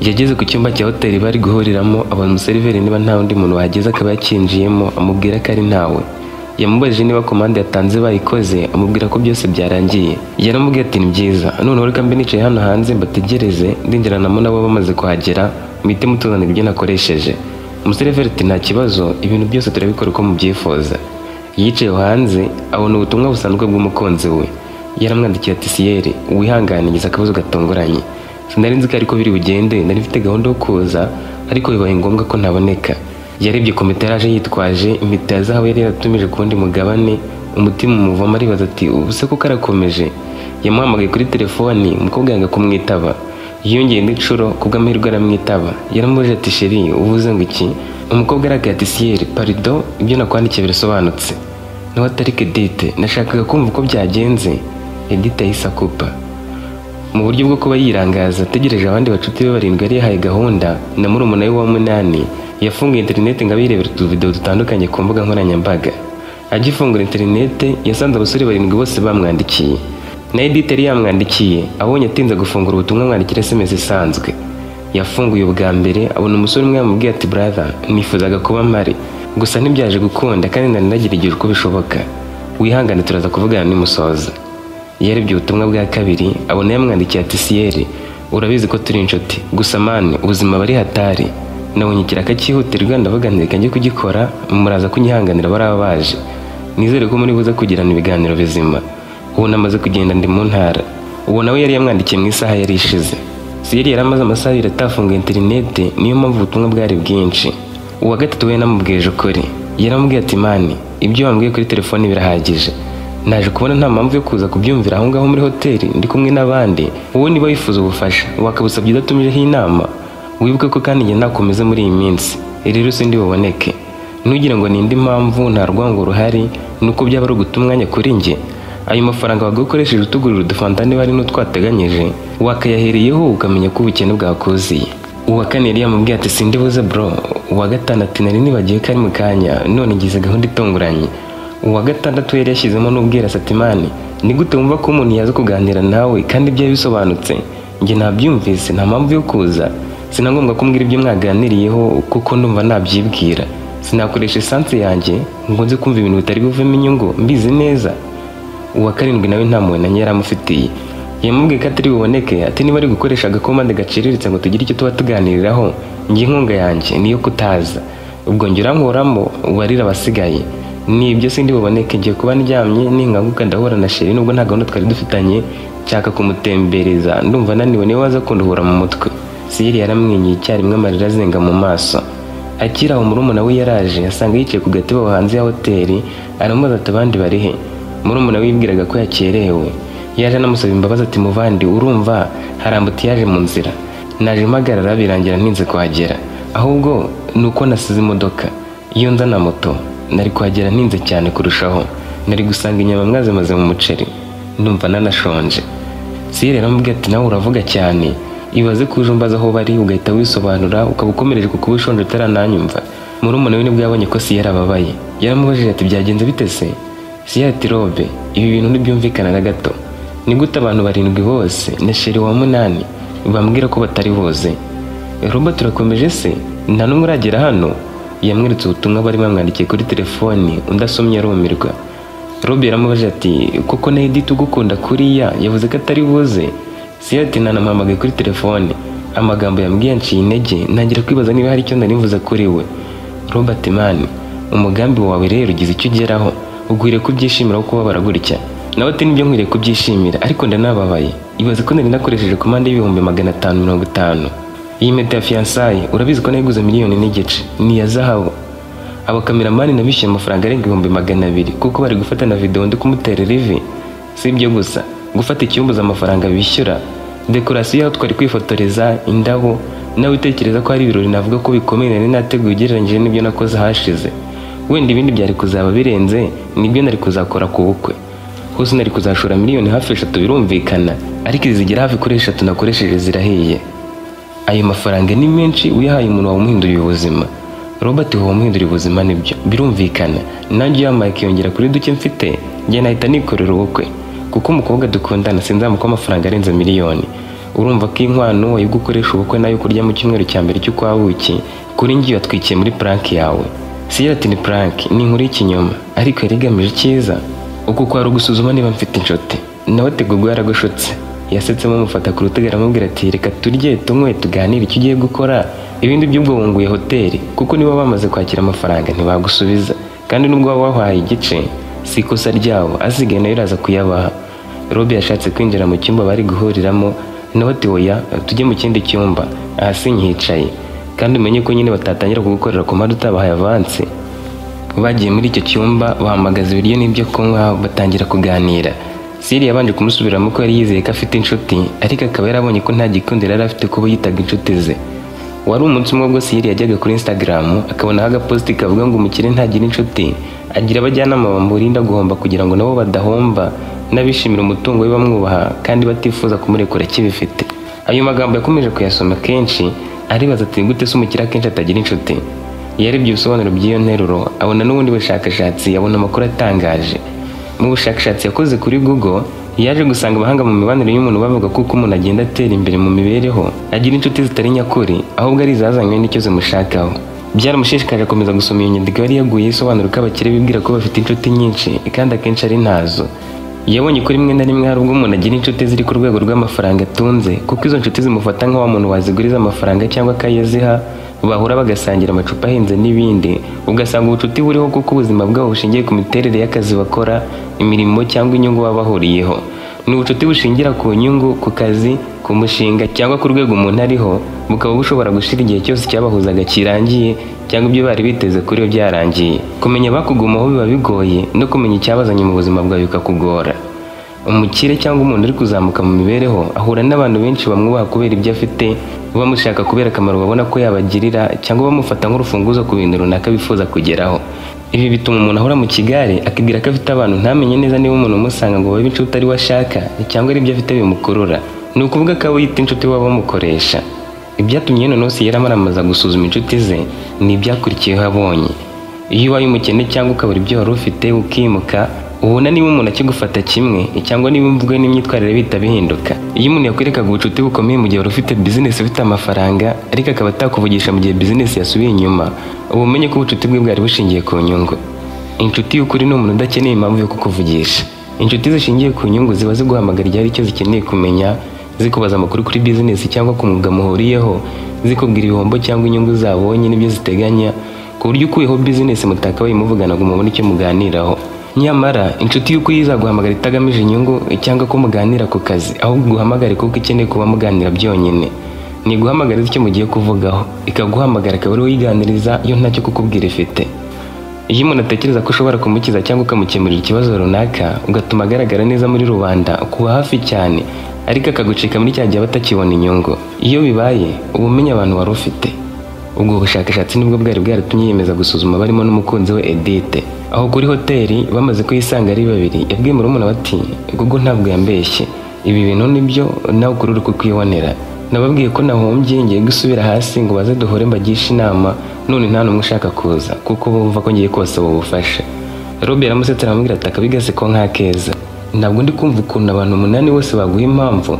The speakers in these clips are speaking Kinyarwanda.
yageze ku cyumba cya hoteli bari guhuriramo abona umuseriveri niba nta undi muntu wahageze akaba yakinjiyemo amubwira ko ari ntawe. Yamubajije niba komande yatanze bayikoze amubwira ko byose byarangiye. Yaramubwiye ati ni byiza, noneho reka mbe nicaye hano hanze mbategereze ndinjiranamo nabo bamaze kuhagera muhite mutuzanira ibyo nakoresheje. Umuseriveri ati nta kibazo, ibintu byose turabikora uko mubyifuza. Yicaye hanze abona ubutumwa busanzwe bw'umukunzi we. Yaramwandikiye ati Siyeri wihangane ngize akabazo gatunguranye, sinari nzi ko ariko biri bugende, nari mfite gahunda yo kuza ariko bibaye ngombwa ko ntaboneka. Yarebye komite yaraje yitwaje impeta ya zahabu yari yaratumije ku wundi mugabane, umutima umuvamo aribaza ati ubuse ko karakomeje. Yamuhamagaye kuri telefoni umukobwa yanga kumwitaba, yiyongeye n'icuro kubw'amahirwe aramwitaba. Yaramubajije ati sheri uvuze ngo iki? Umukobwa aragaye ati Siyeri pardon, ibyo nakwandikiye birasobanutse. Nawe atari Edith, nashakaga kumva uko byagenze. Edith yahise akupa. Mu buryo bwo kuba yirangaza ategereje abandi bacuti be barindwi yari yahaye gahunda na murumuna we wa munani, yafunguye interineti ngo abirebere utuvidewo dutandukanye ku mbuga nkoranyambaga. Agifungura interineti yasanze abasore barindwi bose bamwandikiye. Na Edith yari yamwandikiye abonye atinze gufungura ubutumwa amwandikira SMS isanzwe. Yafunguye ubwa mbere abona umusore umwe yamubwiye ati brother nifuzaga kuba mpari gusa ntibyaje gukunda kandi nari nagerageje uko bishoboka, wihangane turaza kuvugana nimusoza. Yarebye ubutumwa bwa kabiri abona yamwandikiye ati Siyeri urabizi ko turi inshuti gusa mani ubuzima bari hatari, nabonye ikiraka cyihutirwa ndavuga nti reka njye kugikora muraza kunyihanganira baraba baje, nizere ko muri buze kugirana ibiganiro bizima. Ubu namaze kugenda ndi mu ntara. Uwo nawe yari yamwandikiye mu isaha yari ishize. Siyeri yaramaze amasaha abiri atafunga interineti, niyo mpamvu ubutumwa bwari bwinshi. Uwa gatatu we namubwije ukuri, yaramubwiye ati mani ibyo wambwiye kuri telefoni birahagije, naje kubona nta mpamvu yo kuza kubyumvira aho ngaho muri hoteli ndi kumwe n'abandi. Wowe niba wifuza ubufasha wakabusabye udatumijeho inama, wibuke ko kandi njye nakomeze muri iyi minsi rero sindi buboneke. Ntugire ngo nindi mpamvu nta rwango ruhari, nuko byaba ari uguta umwanya kuri njye. Ayo mafaranga wagukoresheje utugurira udufanta niba ari n'utwateganyije wakayahereyeho ukamenya ko ubukene bwakuziye. Uwa kane yari yamubwiye ati sindi buze bro. Uwa gatanu ati nari nibagiye ko ari mu kanya none ngize gahunda itunguranye. Uwa gatandatu yari yashyizemo n'ubwira Satimani ni gute wumva ko umuntu yaza kuganira nawe kandi ibyo bisobanutse? Njye nabyumvise nta mpamvu yo kuza, sinangombwa kumbwira ibyo mwaganiriyeho kuko ndumva nabyibwira. Sinakoresha esanse yanjye ngo nze kumva ibintu bitari buvemo inyungu mbizi neza. Uwa karindwi nawe nta mpuhwe na nyari amufitiye. Yamubwiye ko atari buboneke ati niba ari gukoresha agakomande gaciriritse ngo tugire icyo tuba tuganiriraho, njye inkunga yanjye niyo kutaza. Ubwo njye urankuramo warira abasigaye. Nibyo sindi buboneke ngiye kuba ndyamye ninkanguka ndahura na sheri nubwo nta gahunda twari dufitanye, nshaka kumutembereza ndumva naniwe niwe waza kunduhura mu mutwe. Siyeri yaramwenyuye icyarimwe amarira azenga mu maso. Akiri aho murumuna we yaraje asanga yicaye ku gatebe hanze ya hoteli, aramubaza ati abandi bari he? Murumuna we yibwiraga ko yakerewe. Yaje anamusaba imbabazi ati muvandi urumva harambuti yaje mu nzira, naje mpagarara birangira ntinze kuhagera, ahubwo nuko nasize imodoka. Iyo nza na moto nari kuhagera ntinze cyane kurushaho, nari gusanga inyama mwazemaze mu muceri ndumva nanashonje. Siyeri aramubwira ati nawe uravuga cyane, ibaze ko uje umbaza aho bari ugahita wisobanura ukaba ukomereje kuko ubishonje utarananyumva. Murumuna we nibwo yabonye ko Siyeri ababaye, yaramubajije ati byagenze bite se? Siyeri ati robe ibi bintu ntibyumvikana na gato, ni gute abantu barindwi bose na sheri wa munani bambwira ko batari buze? Robe turakomeje se nta n'umwe uragera hano? Yamweretse ubutumwa bari bamwandikiye kuri telefoni undi asomye arumirwa. Robe yaramubajije ati koko na Edith ugukunda kuriya yavuze ko atari buze? Siyeri ati nanamuhamagaye kuri telefoni, amagambo yambwiye anciye intege ntangira kwibaza niba hari icyo nari mvuze kuri we. Robe ati mani umugambi wawe rero ugize icyo ugeraho, ugwiriye kubyishimira kuko kubabara gutya. Nawe ati nibyo nkwiriye kubyishimira ariko ndanababaye, ibaze ko nari nakoresheje komande y'ibihumbi 550. Iyi mpeta ya fiançailles urabizi ko nayiguze miliyoni n'igice, ni iya zahabu. Abakameramani nabishyuye amafaranga arenga 200,000 kuko bari gufata na video ndi kumutera rivi. Si ibyo gusa, gufata icyumbuza amafaranga bishyura, dekorasiyo aho twari kwifotoreza, indabo, nawe utekereza ko hari ibirori navuga ko bikomeye nari nateguye ugereranyije n'ibyo nakoze hashize. Wenda ibindi byari kuzaba birenze nibyo nari kuzakora ku bukwe. Hose nari kuzashora miliyoni hafi 3 birumvikana, ariko izigera hafi kuri 3 nakoresheje zirahiye. Ayo mafaranga ni menshi uyahaye umuntu wamuhinduriye ubuzima. Robert wamuhinduriye ubuzima nibyo birumvikana, nanjye yamaye kiyongera kuri duke mfite, njye nahita nikorera ubukwe kuko umukobwa dukundana sinzamuko amafaranga arenze miliyoni. urumva ko inkwano yo gukoresha ubukwe nayo kurya mu cyumweru cya mbere cy'ukwabuki kuri njye watwikiye muri prank yawe. Siyeri ati ni prank, ni inkuru y'ikinyoma ariko yari igamije icyiza, uku kwari ugusuzuma niba mfite inshuti. Nawe Tegugu yaragushutse, yasetsemo amufata ku rutugu aramubwira ati reka turye tunywe tuganire icyo ugiye gukora, ibindi by'ubwo wunguye hoteli kuko niba bamaze kwakira amafaranga ntibagusubiza, kandi nubwo waba wahaye igice si ikosa ryabo, asigaye nayo iraza kuyabaha. Rob yashatse kwinjira mu cyumba bari guhuriramo, nawe ati oya tujye mu kindi cyumba, aha sinyicaye, kandi umenye ko nyine batatangira kugukorera ku mpande utabahaye avance. Bagiye muri icyo cyumba bahamagaza ibiryo n'ibyo kunywa batangira kuganira. Siyeri yabanje kumusubiramo ko yari yizeye ko afite inshuti, ariko akaba yarabonye ko nta gikundiro yari afite kuba yitaga inshuti ze. Wari umunsi umwe ubwo Siyeri yajyaga kuri Instagram akabonaho agaposti kavuga ngo umukire ntagira inshuti, agira abajyanama bamurinda guhomba kugira ngo nabo badahomba, n'abishimira umutungo we bamwubaha kandi batifuza kumurekura kibifite. Ayo magambo yakomeje kuyasoma kenshi, aribaza ati gute se umukire akenshi atagira inshuti. Yarebye ibisobanuro by'iyo nteruro abona n'ubundi bushakashatsi, abona amakuru atangaje. Mu bushakashatsi yakoze kuri Google yaje gusanga abahanga mu mibanire y'umuntu bavuga ko uko umuntu agenda atera imbere mu mibereho agira inshuti zitari nyakuri, ahubwo ari izazanywe n'icyo zimushakaho. Byaramushishikaje akomeza gusoma iyo nyandiko yari yaguye isobanura ko abakire bibwira ko bafite inshuti nyinshi kandi akenshi ari ntazo. Yabonye ko rimwe na rimwe hari ubwo umuntu agira inshuti ziri ku rwego rw'amafaranga atunze, kuko izo nshuti zimufata nk'aho umuntu waziguriza amafaranga cyangwa akayaziha, bahura bagasangira amacupa ahenze n'ibindi, ugasanga ubucuti buriho kuko ubuzima bwabo bushingiye ku miterere y'akazi bakora, imirimo cyangwa inyungu baba bahuriyeho. Ni ubucuti bushingira ku nyungu, ku kazi, ku mushinga cyangwa ku rwego umuntu ariho, bukaba bushobora gushira igihe cyose cyabahuzaga kirangiye cyangwa ibyo bari biteze kuri yo byarangiye. Kumenya bakugumaho biba bigoye, no kumenya icyabazanye mu buzima bwawe bikakugora. Umukire cyangwa umuntu uri kuzamuka mu mibereho ahura n'abantu benshi bamwubaha kubera ibyo afite, bamushaka kubera akamaro babona ko yabagirira, cyangwa bamufata nk'urufunguzo ku bintu runaka bifuza kugeraho. Ibi bituma umuntu ahora mu kigare akibwira ko afite abantu, ntamenye neza niba umuntu umusanga ngo babe inshuti ari we ashaka cyangwa ari ibyo afite bimukurura. Ni ukuvuga ko abo yita inshuti baba bamukoresha. Ibyatumye noneho Siyeri amaramaza gusuzuma inshuti ze ni ibyakurikiyeho abonye. Iyo ubaye umukene cyangwa ukabura ibyo wari ufite ukimuka, ubona niba umuntu akigufata kimwe cyangwa niba imvugo n'imyitwarire bihita bihinduka. Iyo umuntu yakwerekaga ubucuti bukomeye mu gihe wari ufite business ufite amafaranga, ariko akaba atakuvugisha mu gihe business yasubiye inyuma, uba umenye ko ubucuti bwe bwari bushingiye ku nyungu. Inshuti y'ukuri ni umuntu udakeneye impamvu yo kukuvugisha. Inshuti zishingiye ku nyungu ziba ziguhamagara igihe hari icyo zikeneye kumenya, zikubaza amakuru kuri business cyangwa ku mwuga muhuriyeho, zikubwira ibihombo cyangwa inyungu zabonye n'ibyo ziteganya, ku buryo ukuyeho business mutakabaye muvugana ngo mubone icyo muganiraho. Nyamara inshuti y'ukuri izaguhamagara itagamije inyungu cyangwa ko muganira ku kazi, ahubwo guhamagara kuko ikeneye kuba muganira byonyine. Ni guhamagara icyo mugiye kuvugaho, ikaguhamagara akaba ari uyiganiriza yo ntacyo kukubwira ifite. Iyo umuntu atekereza ko ushobora kumukiza cyangwa ukamukemurira ikibazo runaka, ugatuma agaragara neza muri rubanda, kuba hafi cyane, ariko akagucika muri cya gihe batakibona inyungu. Iyo bibaye uba umenya abantu wari ufite. Ubwo bushakashatsi nibwo bwari bwaratumye yiyemeza gusuzuma barimo n'umukunzi we Edith. Aho kuri hoteli bamaze kuyisanga ari babiri, yabwiye murumuna we ati Google ntabwo yambeshye, ibi bintu nibyo nawe ukuri uri kukwibonera. Nababwiye ko nahombye ngiye gusubira hasi ngo baze duhore mbagisha inama, none nta n'umwe ushaka kuza kuko bumva ko ngiye kose ubufasha. Rob yaramusetse aramubwira ati akabigase ko nk'akeza. Ntabwo ndi kumva ukuntu abantu 8 bose baguha impamvu,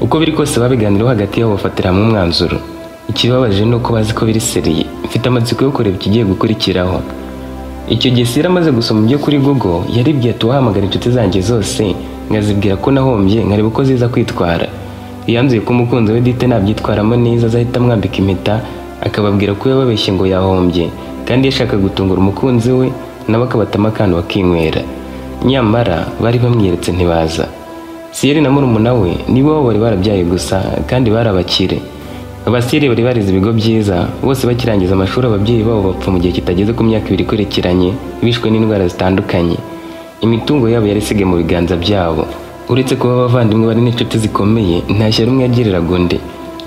uko biri kose babiganiraho hagati yabo bafatira hamwe umwanzuro. Ikibabaje ni uko bazi ko biri seriye. Mfite amatsiko yo kureba ikigiye gukurikiraho. Icyo gihe Siyeri amaze gusoma ibyo kuri Google, yaribwiye ati wahamagara inshuti zanjye zose nkazibwira ko nahombye nkareba uko ziza kwitwara. Yanzuye ko umukunzi we Edith nabyitwaramo neza azahita amwambika impeta, akababwira ko yababeshye ngo yahombye kandi yashaka gutungura umukunzi we, nabo akabatama akantu bakinywera. Nyamara bari bamwiyeretse ntibaza. Siyeri na murumuna we nibo bari barabyaye gusa kandi barabakire. Abasiyeri bari barize ibigo byiza, bose bakirangiza amashuri ababyeyi babo bapfa mu gihe kitageze ku myaka 2 ikurikiranye, bishwe n'indwara zitandukanye. Imitungo yabo yari isigaye mu biganza byabo. Uretse kuba abavandimwe bari n'inshuti zikomeye, nta shyari umwe yagiriraga undi.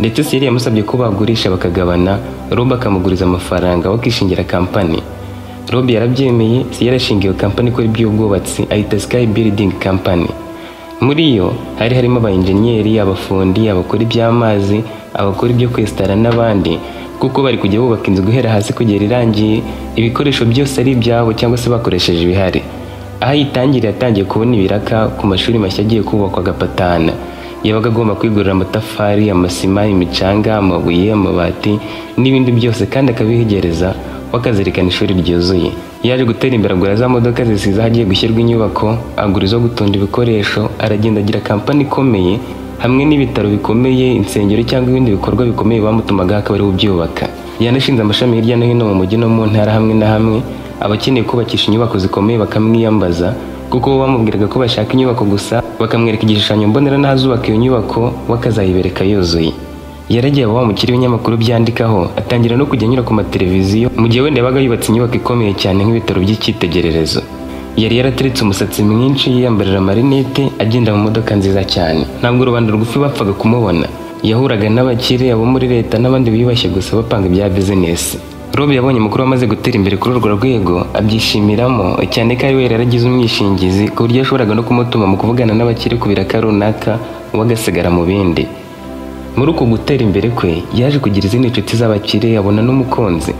Ndetse Siyeri yamusabye ko bagurisha bakagabana, Rob akamuguriza amafaranga bakishingira kampani. Rob yarabyemeye, Siyeri ashingiye kampani ikora iby'ubwubatsi ayita Sky Building Company. Muri yo hari harimo abainjeniyeri, abafundi, abakora iby'amazi, abakora ibyo kwestara n'abandi, kuko bari kujya bubaka inzu guhera hasi kugera irangiye, ibikoresho byose ari ibyabo cyangwa se bakoresheje ibihari. Aho itangiriye yatangiye kubona ibiraka ku mashuri mashya agiye kubakwa Gapatana. yabaga agomba kwigurira amatafari, amasima, imicanga, amabuye, amabati n'ibindi byose kandi akabihegereza wakazirikana ishuri ryuzuye. Yaje gutera imbere agura za modoka zisize ahagiye gushyirwa inyubako, agura izo gutunda ibikoresho, aragenda agira kampani ikomeye hamwe n'ibitaro bikomeye, insengero cyangwa ibindi bikorwa bikomeye bamutumaga akaba ari ubyubaka. Yanashinze amashami hirya no hino mu mujyi no mu ntara hamwe na hamwe. Abakeneye kubakisha inyubako zikomeye bakamwiyambaza kuko bo bamubwiraga ko bashaka inyubako gusa, bakamwereka igishushanyo mbonera n'ahazubaka iyo nyubako bakazayibereka yuzuye. Yaragiye aba mukiri w'ibinyamakuru byandikaho, atangira no kujya anyura ku mateleviziyo mu gihe wenda yabaga yubatse inyubako ikomeye cyane nk'ibitaro by'icyitegererezo. Yari yarateretse umusatsi mwinshi, yiyambarira amarinete, agenda mu modoka nziza cyane. Ntabwo rubanda rugufi bapfaga kumubona. Yahuraga n'abakire, abo muri leta n'abandi biyubashye gusa bapanga ibya business. Rob yabonye mukuru wamaze gutera imbere kuri urwo rwego, abyishimiramo cyane ko ari we yaragize umwishingizi ku buryo yashoboraga no kumutuma mu kuvugana n'abakire ku biraka runaka wagasigara mu bindi. Muri uko gutera imbere kwe yaje kugira izindi nshuti z'abakire, abona n'umukunzi.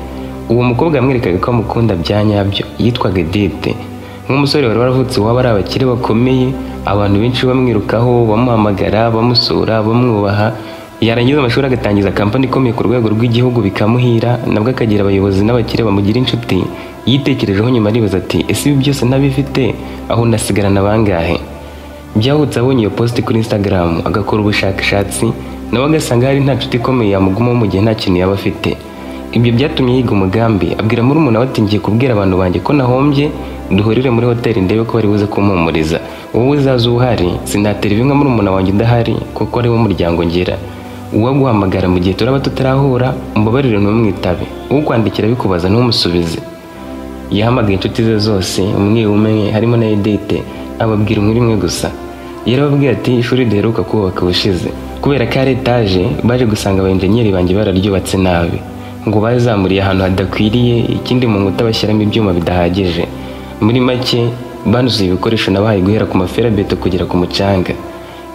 Uwo mukobwa yamwerekaga ko amukunda bya nyabyo, yitwaga Edith. Nk'umusore wari waravutse waba ari abakire bakomeye, abantu benshi bamwirukaho, bamuhamagara, bamusura, bamwubaha. Yarangiza amashuri agatangiza kampani ikomeye ku rwego rw'igihugu bikamuhira, nabwo akagira abayobozi n'abakire bamugira inshuti. Yitekerejeho nyuma aribaza ati ese ibi byose ntabifite aho nasigarana bangahe? Byahutse abonye iyo post kuri Instagram, agakora ubushakashatsi, nawe agasanga hari nta nshuti ikomeye yamugumaho mu gihe nta kintu yaba afite. Ibyo byatumye yiga umugambi, abwira murumuna we ati ngiye kubwira abantu banjye ko nahombye, duhurire muri hoteli ndebe ko bari buze kumpumuriza. Wowe uzaza uhari, sinatera ibi nka murumuna wanjye ndahari kuko ari wo muryango ngira. Uwo guhamagara mu gihe turaba tutarahura, umbabarire ntumwitabe. Ukwandikira bikubaza ntumusubize. Yahamagaye inshuti ze zose, umwe umwe harimo na Edith, ababwira inkuru imwe gusa. Yarababwiye ati ishuri duheruka kubaka ubushize, kubera ko ari etaje, baje gusanga abayenjenyeri banjye bararyubatse nabi, ngo bazamuriye ahantu hadakwiriye, ikindi mu nkuta bashyiramo ibyuma bidahagije. Muri make banuzuye ibikoresho nabahaye guhera ku maferabeto kugera ku mucanga.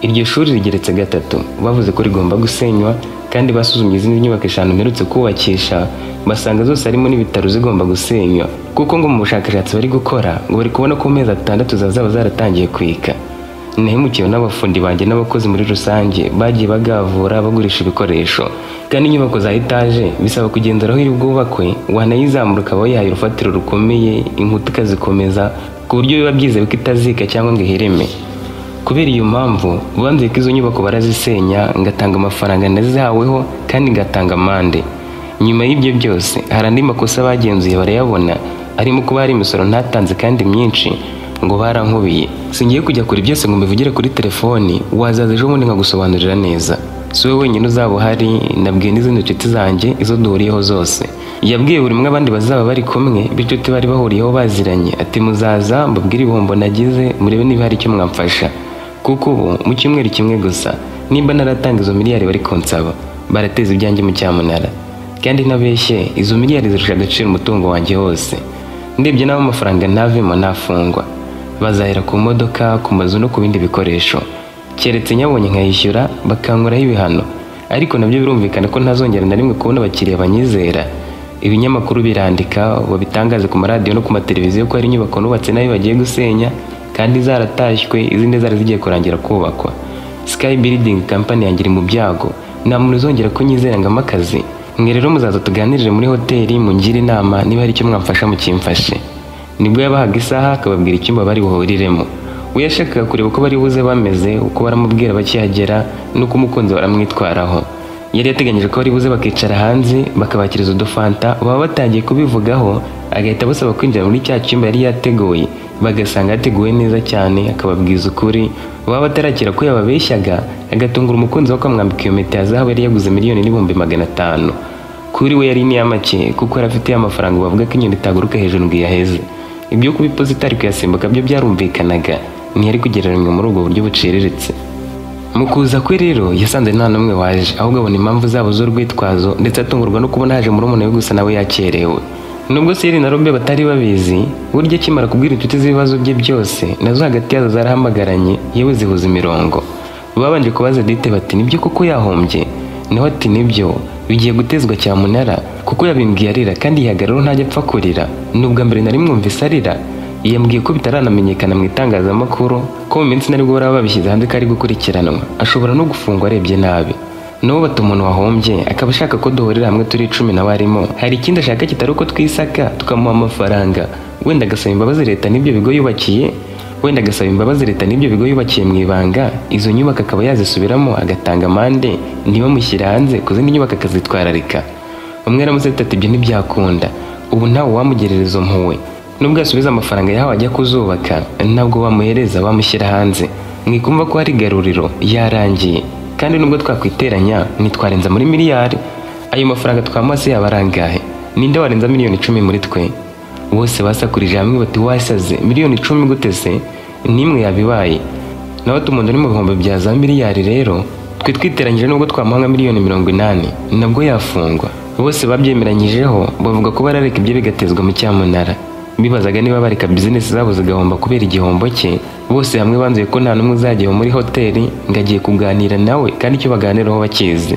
Iryo shuri rigeretse gatatu, bavuze ko rigomba gusenywa, kandi basuzumye izindi nyubako 5 mperutse kubakisha, basanga zose harimo n'ibitaro zigomba gusenywa, kuko ngo mu bushakashatsi bari gukora ngo bari kubona ko mezi 6 zazaba zaratangiye kwika. Nahemukiwe n'abafundi banjye n'abakozi muri rusange, bagiye bagavura bagurisha ibikoresho, kandi inyubako za etaje bisaba kugenderaho iri bwubakwe, wanayizamura ukaba yahaye urufatiro rukomeye, inkuta ikazikomeza ku buryo biba byizewe ko itazika cyangwa ngo ihireme. Kubera iyo mpamvu banze ko izo nyubako barazisenya, ngatanga amafaranga nazihaweho kandi ngatanga amande. Nyuma y'ibyo byose hari andi makosa bagenzuye barayabona, arimo kuba hari imisoro ntatanze kandi myinshi, ngo barankubiye. Singiye kujya kuri byose ngo mbivugire kuri telefoni, wazaza ejo bundi nkagusobanurira neza. Si wowe wenyine uzaba uhari, nabwiye n'izindi nshuti zanjye izo duhuriyeho zose. Yabwiye buri umwe abandi bazaba bari kumwe, b'inshuti bari bahuriyeho baziranye, ati muzaza mbabwire ibihombo nagize, murebe niba hari icyo mwamfasha. Kuko ubu mu cyumweru kimwe gusa nimba naratanga izo miliyari bari konsaba, barateza ibyanjye mu cyamunara. Kandi ntabeshye, izo miliyari zirusha agaciro umutungo wanjye wose. Ndebye n'abo amafaranga ntavemo nafungwa. Bazahera ku modoka, ku mazu no ku bindi bikoresho. Keretse nyabonye nkayishyura bakankuraho ibihano. Ariko nabyo birumvikana ko ntazongera na rimwe kubona abakiriya banyizera. Ibinyamakuru birandika, babitangaze ku maradiyo no ku mateleviziyo ko hari inyubako nubatse nayo bagiye gusenya, kandi zaratashywe, izindi zari zigiye kurangira kubakwa. Sky Building Company yangira mu byago, nta muntu uzongera kunyizera ngo amakazi. Mwe rero muzaza tuganirire muri hoteli, mungire inama niba hari icyo mwamfasha mukimfashe. Nibwo yabahaga isaha akababwira icyumba bari buhuriremo. We yashakaga kureba uko bari buze bameze, uko baramubwira bakihagera, nuko umukunzi baramwitwaraho. Yari yateganyije ko bari buze bakicara hanze, bakabakiriza udufanta, baba batangiye kubivugaho, agahita basaba kwinjira muri cya cyumba yari yateguye, bagasanga yateguwe neza cyane, akababwiza ukuri, baba batarakira ko yababeshyaga, agatungura umukunzi we akamwambika iyo mpeta ya zahabu yari yaguze $1,500,000. Kuri we yari niyamake kuko yari afite amafaranga bavuga ko inyoni itaguruka hejuru ngo iyaheze. Ibyo kubipoza ari kuyasimbuka byo byarumvikanaga, ntiyari kugereranywa muri ubwo buryo buciriritse. Mu kuza kwe rero yasanze nta n'umwe waje, ahubwo abona impamvu zabo z'urwitwazo, ndetse atungurwa no kubona haje murumuna we gusa nawe yakerewe. Nubwo Siri na Robe batari babizi, burya akimara kubwira inshuti z'ibibazo bye byose, nazo hagati yazo zarahamagaranye, yewe zihuza imirongo. Babanje kubaza Edith bati nibyo koko yahombye? Nawe ati nibyo, bigiye gutezwa cyamunara kuko yabimbwiye arira, kandi yihagararo ntajya apfa kurira. Nubwo mbere nari mwumvise arira, yambwiye ko bitaranamenyekana mu itangazamakuru ko mu minsi nari bwo babishyize hanze ko ari gukurikiranwa ashobora no gufungwa arebye nabi. Nabo bata umuntu wahombye akaba ashaka ko duhurira hamwe turi 10 nawe arimo, hari ikindi ashaka kitari uko twisaka tukamuha amafaranga, wenda agasaba imbabazi leta n'ibyo bigo yubakiye, mu ibanga, izo nyubako akaba yazisubiramo agatanga amande ntibamushyire hanze ku zindi nyubako akazitwararika. Umwe aramusetse ati ibyo ntibyakunda, ubu ntawe wamugerera izo mpuwe, nubwo yasubiza amafaranga yahawe ajya kuzubaka ntabwo wamuhereza wamushyira hanze. Mwikumva ko hari garuriro yarangiye, kandi nubwo twakwiteranya ntitwarenza muri miliyari. Ayo mafaranga twamuhase yaba arangahe? Ninde warenza miliyoni 10 muri twe? Bose basakurije hamwe bati wasaze, miliyoni 10 gute se? Nimwe yabibaye. Nawe tumuntu ni mu bihombo bya za miliyari, rero twe twiteranyije nubwo twamuhanga miliyoni 80 nabwo yafungwa. Bose babyemeranyijeho bavuga ko barareka ibyo bigatezwa mu cyamunara. Bibazaga niba bareka business zabo zigahomba kubera igihombo cye. Bose hamwe banzuye ko nta numwe uzajya muri hoteli ngagiye kuganira nawe kandi icyo baganiraho bakizi.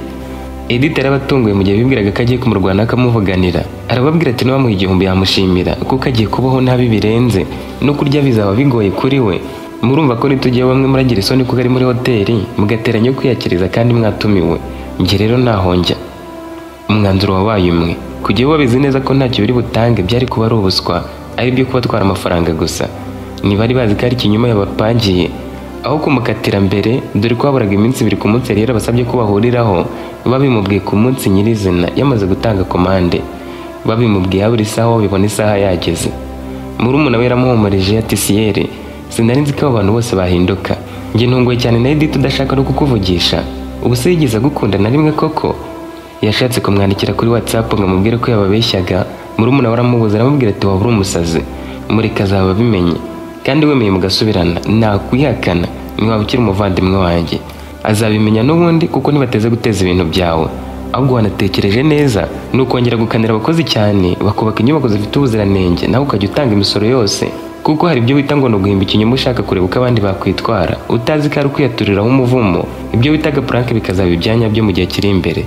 Edith arabatunguye mu gihe bibwiraga ko agiye kumurwana akamuvuganira. Arababwira ati niba mu igihombo yamushimira kuko agiye kubaho nabi birenze no kurya bizaba bigoye kuri we. Murumva ko nitugiye bamwe muragira isoni kuko ari muri hoteli mugateranya kwiyakiriza kandi mwatumiwe. Nge rero ntahonjya. Umwanzuro wabaye umwe, kugiye babizi neza ko ntacyo biri butange byari kuba ari ubuswa, ari byo kubatwara amafaranga gusa. Ntibari bazi ko ari ikinyuma yabapangiye, aho kumukatira mbere dore ko haburaga iminsi 2 ku munsi rero basabye ko bahuriraho. Babimubwiye ku munsi nyirizina yamaze gutanga komande, babimubwiye buri saha bibona isaha yageze. Murumuna we yaramuhumurije ati Siyere, sinari nzi ko abantu bose bahinduka. Nge ntunguye cyane na Edith udashaka no kukuvugisha. Ubu se yigize gukunda na rimwe koko? Yashatse kumwandikira kuri WhatsApp ngo amubwire ko yababeshyaga. Murumuna we aramubuza aramubwira ati wabura umusazi, mureka azaba bimenye, kandi wemeye mugasubirana nakwihakana niwaba ukiri umuvandimwe wanjye. Azabimenya n'ubundi kuko nibateze guteza ibintu byawe, ahubwo wanatekereje neza nukongera gukanira abakozi cyane bakubaka inyubako zifite ubuziranenge nawe ukajya utanga imisoro yose, kuko hari ibyo wita ngo no guhimba ikinyoma ushaka kureba uko abandi bakwitwara utazi ko ari kwiyaturiraho umuvumo. Ibyo witaga prank bikazaba ibyanya byo mu gihe kiri imbere.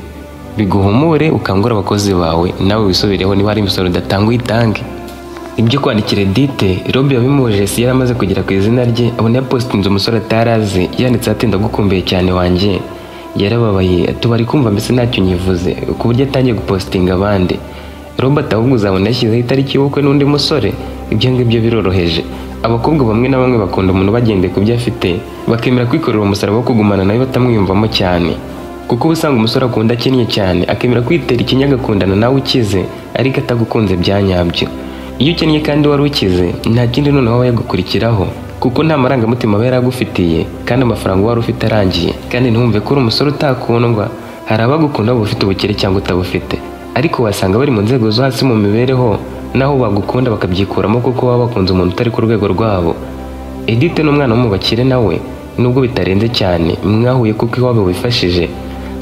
Biguhumure ukangura abakozi bawe nawe wisubireho niba ari imisoro udatanga uyitange. Ibyo kwandikira Edith, Rob yabimuje si yaramaze kugera ku izina rye, abona yapostinze umusore atarazi yanditse ati ndagukumbuye cyane wanjye. Yarababaye atubari kumva mbese ntacyo nyivuze ku buryo atangiye gupostinga abandi. Rob atahubwo uzabona yashyizeho itariki y'ubukwe n'undi musore. Ibyo ngibyo biroroheje. Abakobwa bamwe na bamwe bakunda umuntu bagendeye ku byo afite, bakemera kwikorera umusaraba wo kugumana nawe batamwiyumvamo cyane, kuko usanga umusore akunda akinnye cyane akemera kwitera ikinya agakundana nawe ukize ariko atagukunze byanyabyo. Iyo ukennye kandi wari ukize nta kindi noneho aba yagukurikiraho, kuko nta marangamutima aba yaragufitiye kandi amafaranga wari ufite arangiye. Kandi ntumve ko uri umusore utakundwa. Hari abagukunda waba ufite ubukire cyangwa utabufite, ariko wasanga bari mu nzego zo hasi mu mibereho naho bagukunda bakabyikuramo kuko baba bakunze umuntu utari ku rwego rwabo. Edith n'umwana wo mu bakire nawe nubwo bitarenze cyane mwahuye kuko iwabo wifashije.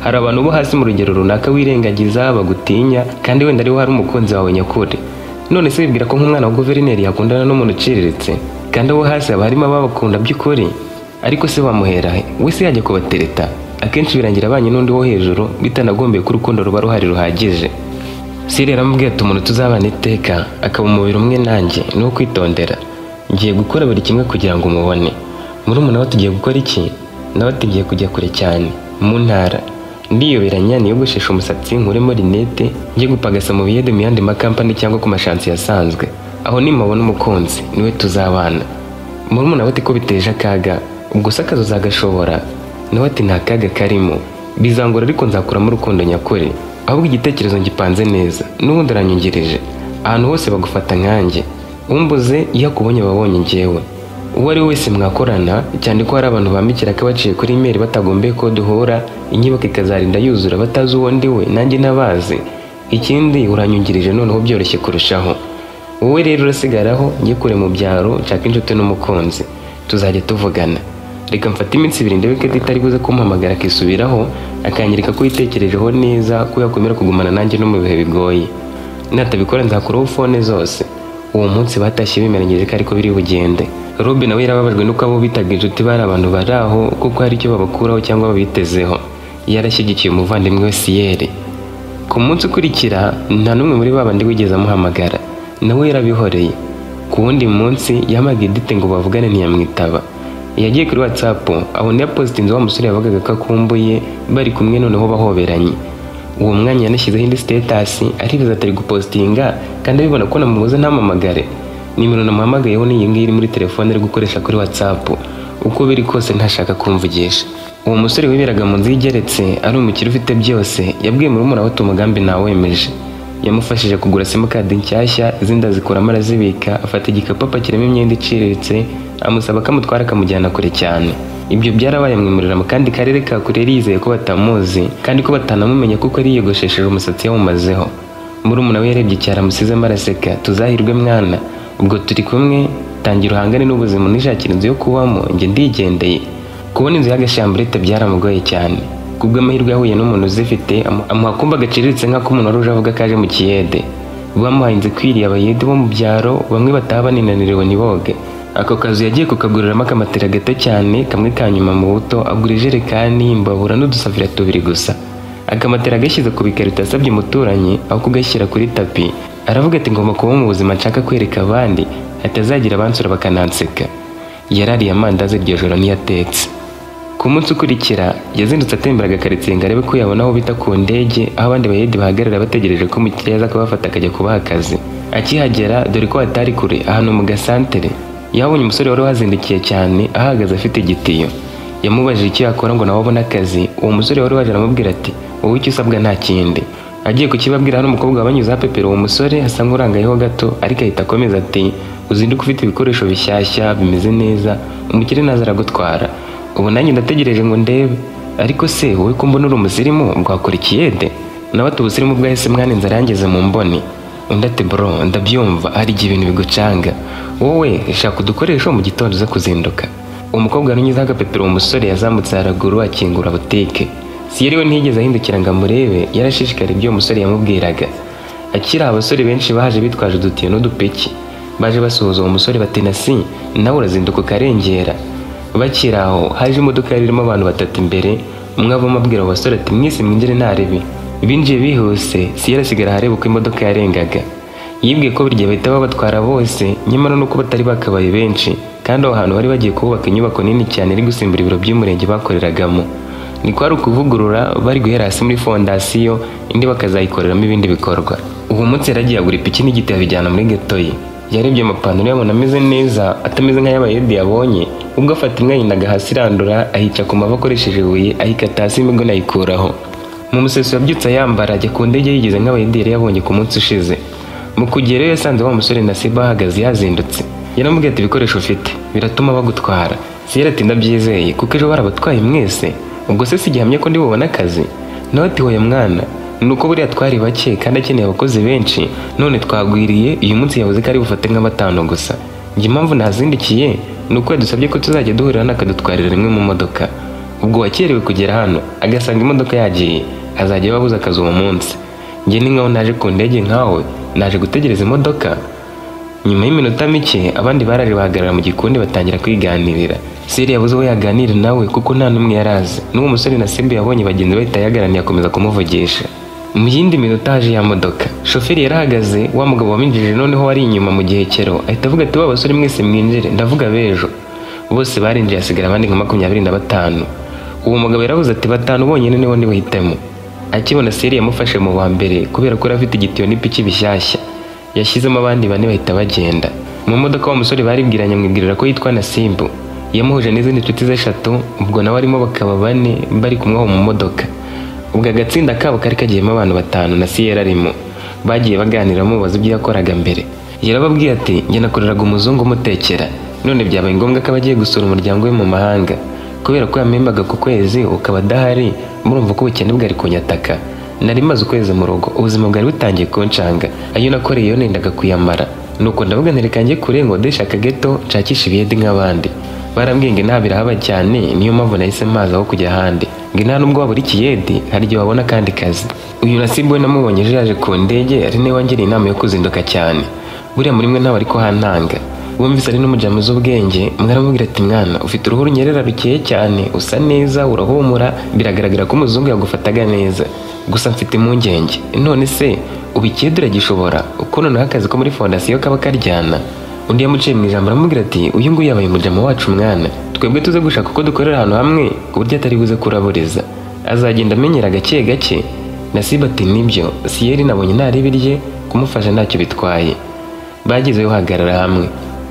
Hari abantu bo hasi mu rugero runaka wirengagiza bagutinya kandi wenda ari hari umukunzi wawe nyakuri. None se bibwira ko nk'umwana wa guverineri yakundana n'umuntu uciriritse kandi abo hasi aba harimo ababakunda by'ukuri? Ariko se bamuhera he? We se yajya kubatereta? Akenshi birangira abanye n'undi wo hejuru bitanagombeye ko urukundo ruba ruhari ruhagije. Sire yaramubwiye ati umuntu tuzabana iteka akaba umubiri umwe nanjye ni wo kwitondera. Ngiye gukora buri kimwe kugira ngo umubone. Murumuna we tugiye gukora iki? Nawe tugiye kujya kure cyane mu ntara. Ndiyoberanya niyogoshesha umusatsi nkuremo rinete njye gupagasa mu biyede mu yandi makampani cyangwa ku mashansi yasanzwe. Aho nimabona umukunzi niwe tuzabana. Murumuna we ati ko biteje akaga, ubwo se akazi uzagashobora? Nawe ati nta kaga karimo, bizangora ariko nzakuramo urukundo nyakuri. Ahubwo igitekerezo ngipanze neza n'ubundi aranyungirije. Ahantu hose bagufata nkanjye, umbuze iyo akubonye babonye njyewe. Uwo ari wese mwakorana cyane ko hari abantu bamikira ko baciye kuri email batagombeye ko duhura, inyubako ikazarinda yuzura batazi uwo ndi we nanjye nabazi. Ikindi uranyungirije noneho byoroshye kurushaho. Wowe rero urasigaraho njye kure mu byaro nshaka inshuti n'umukunzi, tuzajya tuvugana. Reka mfate iminsi 2 ndebe ko itari buze kumpamagara akisubiraho akanyereka ko yitekerejeho neza ko yakomera kugumana nanjye no mu bihe bigoye. Natabikora nzakuraho phone zose. Uwo munsi batashye bimeranyije ko ariko biri bugende. Rob nawe yarababajwe nuko abo bitaga inshuti bari abantu baraho kuko hari icyo babakuraho cyangwa babitezeho. Yarashyigikiye umuvandimwe we Siyere. Ku munsi ukurikira nta numwe muri babandi wigeze amuhamagara, nawe yarabihoreye. ku wundi munsi yahamagaye Edith ngo bavugane ntiyamwitaba. Yagiye kuri WhatsApp abona yapositinze wa musore yavugaga ko akumbuye bari kumwe noneho bahoberanye. Uwo mwanya yanashyizeho indi status aribaza atari gupostinga kandi abibona ko namubuze ntamamagare. Nimero namuhamagayeho ni iyi ngiyi iri muri telefone ari gukoresha kuri WhatsApp. Uko biri kose ntashaka kumvugisha. Uwo musore wiberaga mu nzu igeretse ari umukire ufite byose yabwiye murumuna we umugambi nawemeje. Yamufashije kugura simukadi nshyashya izindi azikuramo arazibika, afata igikapu apakiramo imyenda iciriritse, amusaba ko amutwara akamujyana kure cyane. Ibyo byarabaye mwimurira mu kandi karere ka kure yizeye ko batamuzi kandi ko batanamumenye kuko ari yiyogoshesheje umusatsi yawumazeho. Murumuna we yarebye cyara amusizemo araseka, tuzahirwe mwana, ubwo turi kumwe, tangira uhangane n'ubuzima unishakira inzu yo kubamo, njye ndigendeye. Kubona inzu y'agashamburete byaramugoye cyane. Kubwo amahirwe yahuye n'umuntu uzifite amuha kumba gaciriritse nk'umuntu wari uje avuga kaje mu kiyede. Bamuhaye inzu ikwiriye abayede bo mu byaro, bamwe bataha baninaniriwe ntiboge. Ako kazu yagiye kukaguriramo akamatera gato cyane, kamwe ka nyuma mu buto, agura ijerekani, imbabura n'udusafuriya tubiri gusa. Akamatera agashyize ku bikarito asabye umuturanyi aho kugashyira kuri tapi. Aravuga ati ngomba kuba mu buzima nshaka kwereka abandi, hatazagira abansura bakananseka. Yarariye amandazi iryo joro ntiyatetse. Ku munsi ukurikira yazindutse atembera agakaritsiye ngo arebe ko yabona aho bita ku ndege, aho abandi bayede bahagarara bategereje ko umukiriya aza kubafata akajya kubaha akazi. Akihagera dore ko hatari kure ahantu mu gasantere, yabonye umusore wari wazindukiye cyane ahagaze afite igitiyo. Yamubajije icyo yakora ngo nawe abone akazi. Uwo musore wari waje aramubwira ati wowe icyo usabwa nta kindi. Agiye kukibabwira hano umukobwa wabanyuze apepera uwo musore asa nk'urangayeho gato, ariko ahita akomeza ati uzinduka ufite ibikoresho bishyashya bimeze neza, umukire naza aragutwara. Ubu nanjye ndategereje ngo ndebe, ariko se wowe ko mbona uri umusirimu bwakora ikiyede? Nawe ati ubusirimu bwahise mwana inzara yangeze mu mboni. Undi ati bro ndabyumva hari igihe ibintu bigucanga, wowe shaka udukoresho mu gitondo uza kuzinduka. Umukobwa arunyuze agapepera uwo musore yazamutse haraguru akingura butike. Si yariwe ntiyigeze ahindukira ngo amurebe, yarashishikara ibyo umusore yamubwiraga. Akiri abasore benshi baje bitwaje udutiyo n'udupeki, baje basuhuza uwo musore bati nasi nawe urazinduka ukarengera. Bakiri aho haje imodoka yari irimo abantu batatu imbere, umwe avamo abwira abo basore ati mwese mwinjire ntarebe. Binjiye bihuse, si yarasigara hareba uko imodoka yarengaga. Yibwiye ko buri gihe bahita babatwara bose, nyamara nuko batari bakabaye benshi kandi aho hantu bari bagiye kubaka inyubako nini cyane iri gusimbura ibiro by'umurenge bakoreragamo. Ni ko ari ukuvugurura, bari guhera hasi muri fondasiyo indi bakazayikoreramo ibindi bikorwa. Uwo munsi yaragiye agura ipiki n'igiti abijyana muri geto ye. Yarebye amapantaro yabona ameze neza, atameze nk'ay'abayede yabonye, ubwo afata imwe yinaga hasi irandura, ahica ku mavi akoresheje ibuye, ayikata hasi imigono ayikuraho. Mu museso yabyutse yambara ajya ku ndege yigize nk'abayede yari yabonye ku munsi ushize. Mu kugerayo yasanze wa musore Nasiba ahagaze yazindutse. Yaramubwiye ati ibikoresho ufite biratuma bagutwara. Si yaratinda byizeye kuko ejo barabatwaye mwese, ubwo se sigihamye ko ndi bubona akazi? Nawe ati hoya mwana, nuko buriya twari bake kandi akeneye abakozi benshi, none twagwiriye uyu munsi yavuze ko ari bufate nk'abatanu gusa. Njye impamvu nazindukiye nuko yadusabye ko tuzajya duhurira n'akadutwarira rimwe mu modoka. Ubwo wakerewe kugera hano agasanga imodoka yagiye, azajya babuza akazi uwo munsi. Njye ni nkaho naje ku ndege nkawe, naje gutegereza imodoka. Nyuma y'iminota mike abandi baraje bahagarara mu gikundi batangira kwiganirira. Siri yabuze uwo yaganira nawe kuko nta n'umwe yarazi. N'uwo musore Nasimbi yabonye bagenzi bahita yagaraniye akomeza kumuvugisha. Mu yindi minota haje ya modoka. Shoferi yarahagaze, wa mugabo waminjije noneho wari inyuma mu gihe kero ahita avuga ati basore mwese mwinjire, ndavuga bejo. Bose barinjiye hasigara abandi nka 25. Uwo mugabo yaravuze ati batanu bonyine nibo ndi bahitemo. Akibona Siri yamufashe mu wa mbere kubera ko afite igitiyo n'ipiki bishyashya. Yashyizemo abandi bane bahita bagenda. Mu modoka wa musore baribwiranye amwibwirira ko yitwa Nasimbu. Yamuhuje n'izindi nshuti ze 3, ubwo nawe arimo bakaba 4 bari kumwe mu modoka. Ubwo agatsinda kabo kari kagiyemo abantu 5 na Siyera arimo. Bagiye baganira mubaza ibyo yakoraga mbere. Yarababwiye ati njye nakoreraga umuzungu umutekera, none byabaye ngombwa ko abagiye gusura umuryango we mu mahanga. Kubera ko yamembaga ku kwezi ukaba dahari, murumva ko ubukene bwari kunyataka. Nari maze ukwezi mu rugo, ubuzima bwari butangiye kuncanga. Ayo nakoreye yo nendaga kuyamara. Nuko ndavuga ntereka njye kure ngo ndeshaka geto nshakisha ibiyede nk'abandi. Barambwiye ngo ntabira haba cyane, niyo mpamvu nahise maza aho kujya ahandi. Ngo nta nubwo wabura ikiyede hari igihe wabona kandi kazi. Uyu Nasibu we namubonye ejo yaje ku ndege, ari nawe wangiriye inama yo kuzinduka cyane. Buriya muri mwe ntawe ariko hantanga. Wumvise ari n'umujama z'ubwenge, mwaramubwira ati mwana ufite uruhu runyerera rukeye cyane, usa neza, urahumura, biragaragara ko umuzungu yagufataga neza. Gusa mfite impungenge, none se ubikiyede uragishobora? Uko noneho akazi ko muri fondasiyo kaba karyana? undi yamuciye mu ijambo aramubwira ati uyu nguyu yabaye umujama wacu mwana, twebwe tuze gushaka uko dukorera ahantu hamwe ku buryo atari buze kuraburiza, azagenda amenyera gake gake. Nasiba ati nibyo Siyeri nabonye ntaribirye kumufasha ntacyo bitwaye. Bagezeyo hagarara hamwe.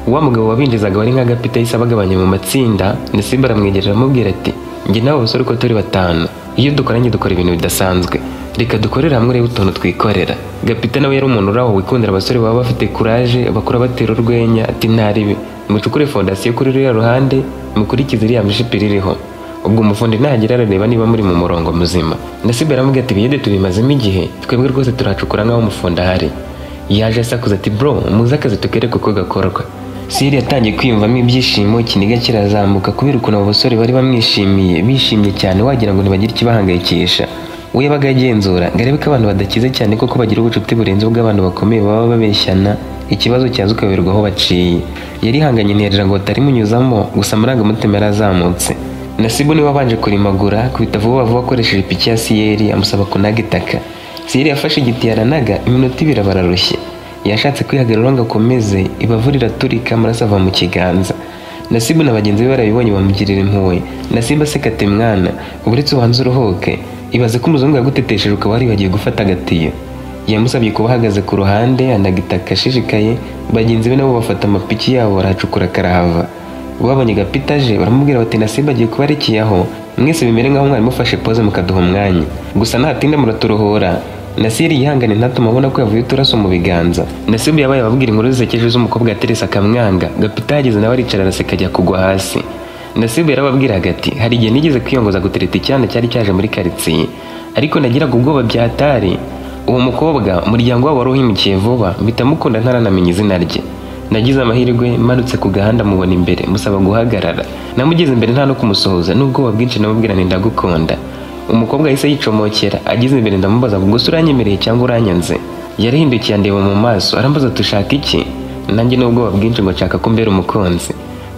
Wa mugabo wabinjizaga wari nk'agapita yise abagabanya mu matsinda. Nasiba aramwegerera aramubwira ati njye nawe basore uko turi batanu, iyo dukoranye dukora ibintu bidasanzwe, reka dukorera hamwe rero utuntu twikorera. Gapita nawe yari umuntu uraho wikundira abasore baba bafite courage, bakora batera urwenya. Ati ntaribi mucukure fondasiyo kuri ruriya ruhande, mukurikize iriya mishipi ririho, ubwo umufundi nahagera arareba niba muri mu murongo muzima. Nasiba aramubwira ati biyede tubimazemo igihe, twebwe rwose turacukura nk'aho umufundi ahari. Yaje asakuza ati bro muze akazi tukereke uko gakorwa. Siyeri yatangiye kwiyumvamo ibyishimo, ikiniga kirazamuka kubera ukuntu abo basore bari bamwishimiye, bishimye cyane wagira ngo ntibagire ikibahangayikisha. We yabaga agenzura ngo arebe ko abantu badakize cyane koko bagira ubucuti burenze ubw'abantu bakomeye baba babeshyana, ikibazo cyaza ukayoberwa aho baciye. Yarihanganye ntiyarira ngo batarimunyuzamo, gusa amarangamutima yarazamutse. Nasibu niwe wabanje kurimagura kubita vuba vuba akoresheje ipiki ya Siyeri amusaba kunaga itaka. Siyeri yafashe igiti yaranaga, iminota ibiri bararushye. Yashatse kwihagarara ngo akomeze, ibavu riraturika amaraso ava mu kiganza. Nasibu na bagenzi be barabibonye bamugirira impuhwe. Nasibu aseka ati mwana uburetse ubanza uruhuke, ibaze ko umuzungu yagutetesheje ukaba wari wagiye gufata agatiyo. Yamusabye kuba ahagaze ku ruhande anaga itaka ashishikaye. Bagenzi be nabo bafata amapiki yabo barahacukura karahava. Babonye Gapita aje baramubwira bati Nasibu agiye kuba arekiyeho, mwese bimere nk'aho mwari mufashe pose mukaduha umwanya, gusa ntatinda muraturuhura. Nasiri yihangane ntatuma abona ko yavuye uturaso mu biganza. Nasibu yabaye ababwira inkuru zisekeje z'umukobwa yaterese akamwanga. Gapita yageze nawe aricara araseka ajya kugwa hasi. Nasibu yarababwiraga ati hari igihe nigeze kwiyongoza gutereta icyana cyari cyaje muri karitsiye, ariko nagiraga ubwoba byatari. Uwo mukobwa umuryango wabo wari uhimukiye vuba, mpita mukunda ntaranamenya izina rye. Nagize amahirwe manutse ku gahanda mubona imbere musaba guhagarara. Namugeze imbere nta no kumusohoza n'ubwoba bwinshi namubwira nti ndagukunda. Umukobwa yahise yicomokera, agize imbere ndamubaza ngo gusa uranyemereye cyangwa uranyanze. Yarahindukiye andeba mu maso arambaza tushaka iki, nanjye n'ubwoba bwinshi ngo nshaka ko mbera umukunzi.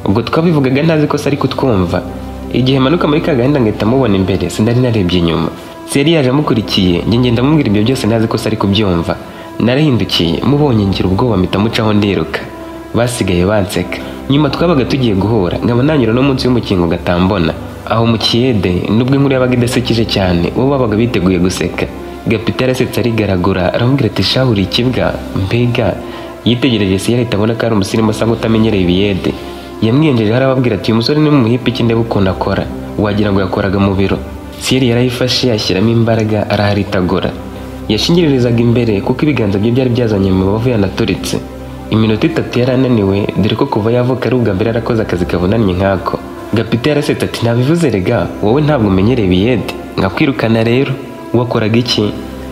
Ubwo twabivugaga ntazi ko ari kutwumva. Igihe manuka muri kagahanda ngahita mubona imbere, sindari narebye inyuma. Siyeri yaje amukurikiye, njye ngenda mubwira ibyo byose ntazi ko ari kubyumva. Narahindukiye mubonye ngira ubwoba mpita mucaho ndiruka. Basigaye banseka. Nyuma twabaga tugiye guhura, nkaba nanyura no munsi y'umukingo gatambona. Aho mu Kiyede nubwo inkuru yabaga idasekeje cyane, bo babaga biteguye guseka. Gapita yarasetse arigaragura aramubwira ati shahuri ikibwa mbega. Yitegereje Siyeri itabona ko ari umusirimu asa nk'utamenyereye ibiyede. Yamwiyenjeje arababwira ati uyu musore ni mumuhipe iki ndebe ukuntu akora, wagira ngo yakoraga mu biro. Siyeri yarayifashe yashyiramo imbaraga araharitagura. Yashingiririzaga imbere kuko ibiganza bye byari byazanye mu bavu yanaturitse. Iminota 3 yarananiwe dore ko kuva yavuka ari ubwa mbere arakoze akazi kavunanye nkako. Gapita yarasetse ati nabivuze rega wowe ntabwo umenyereye ibiyede ngakwirukana rero wakoraga iki.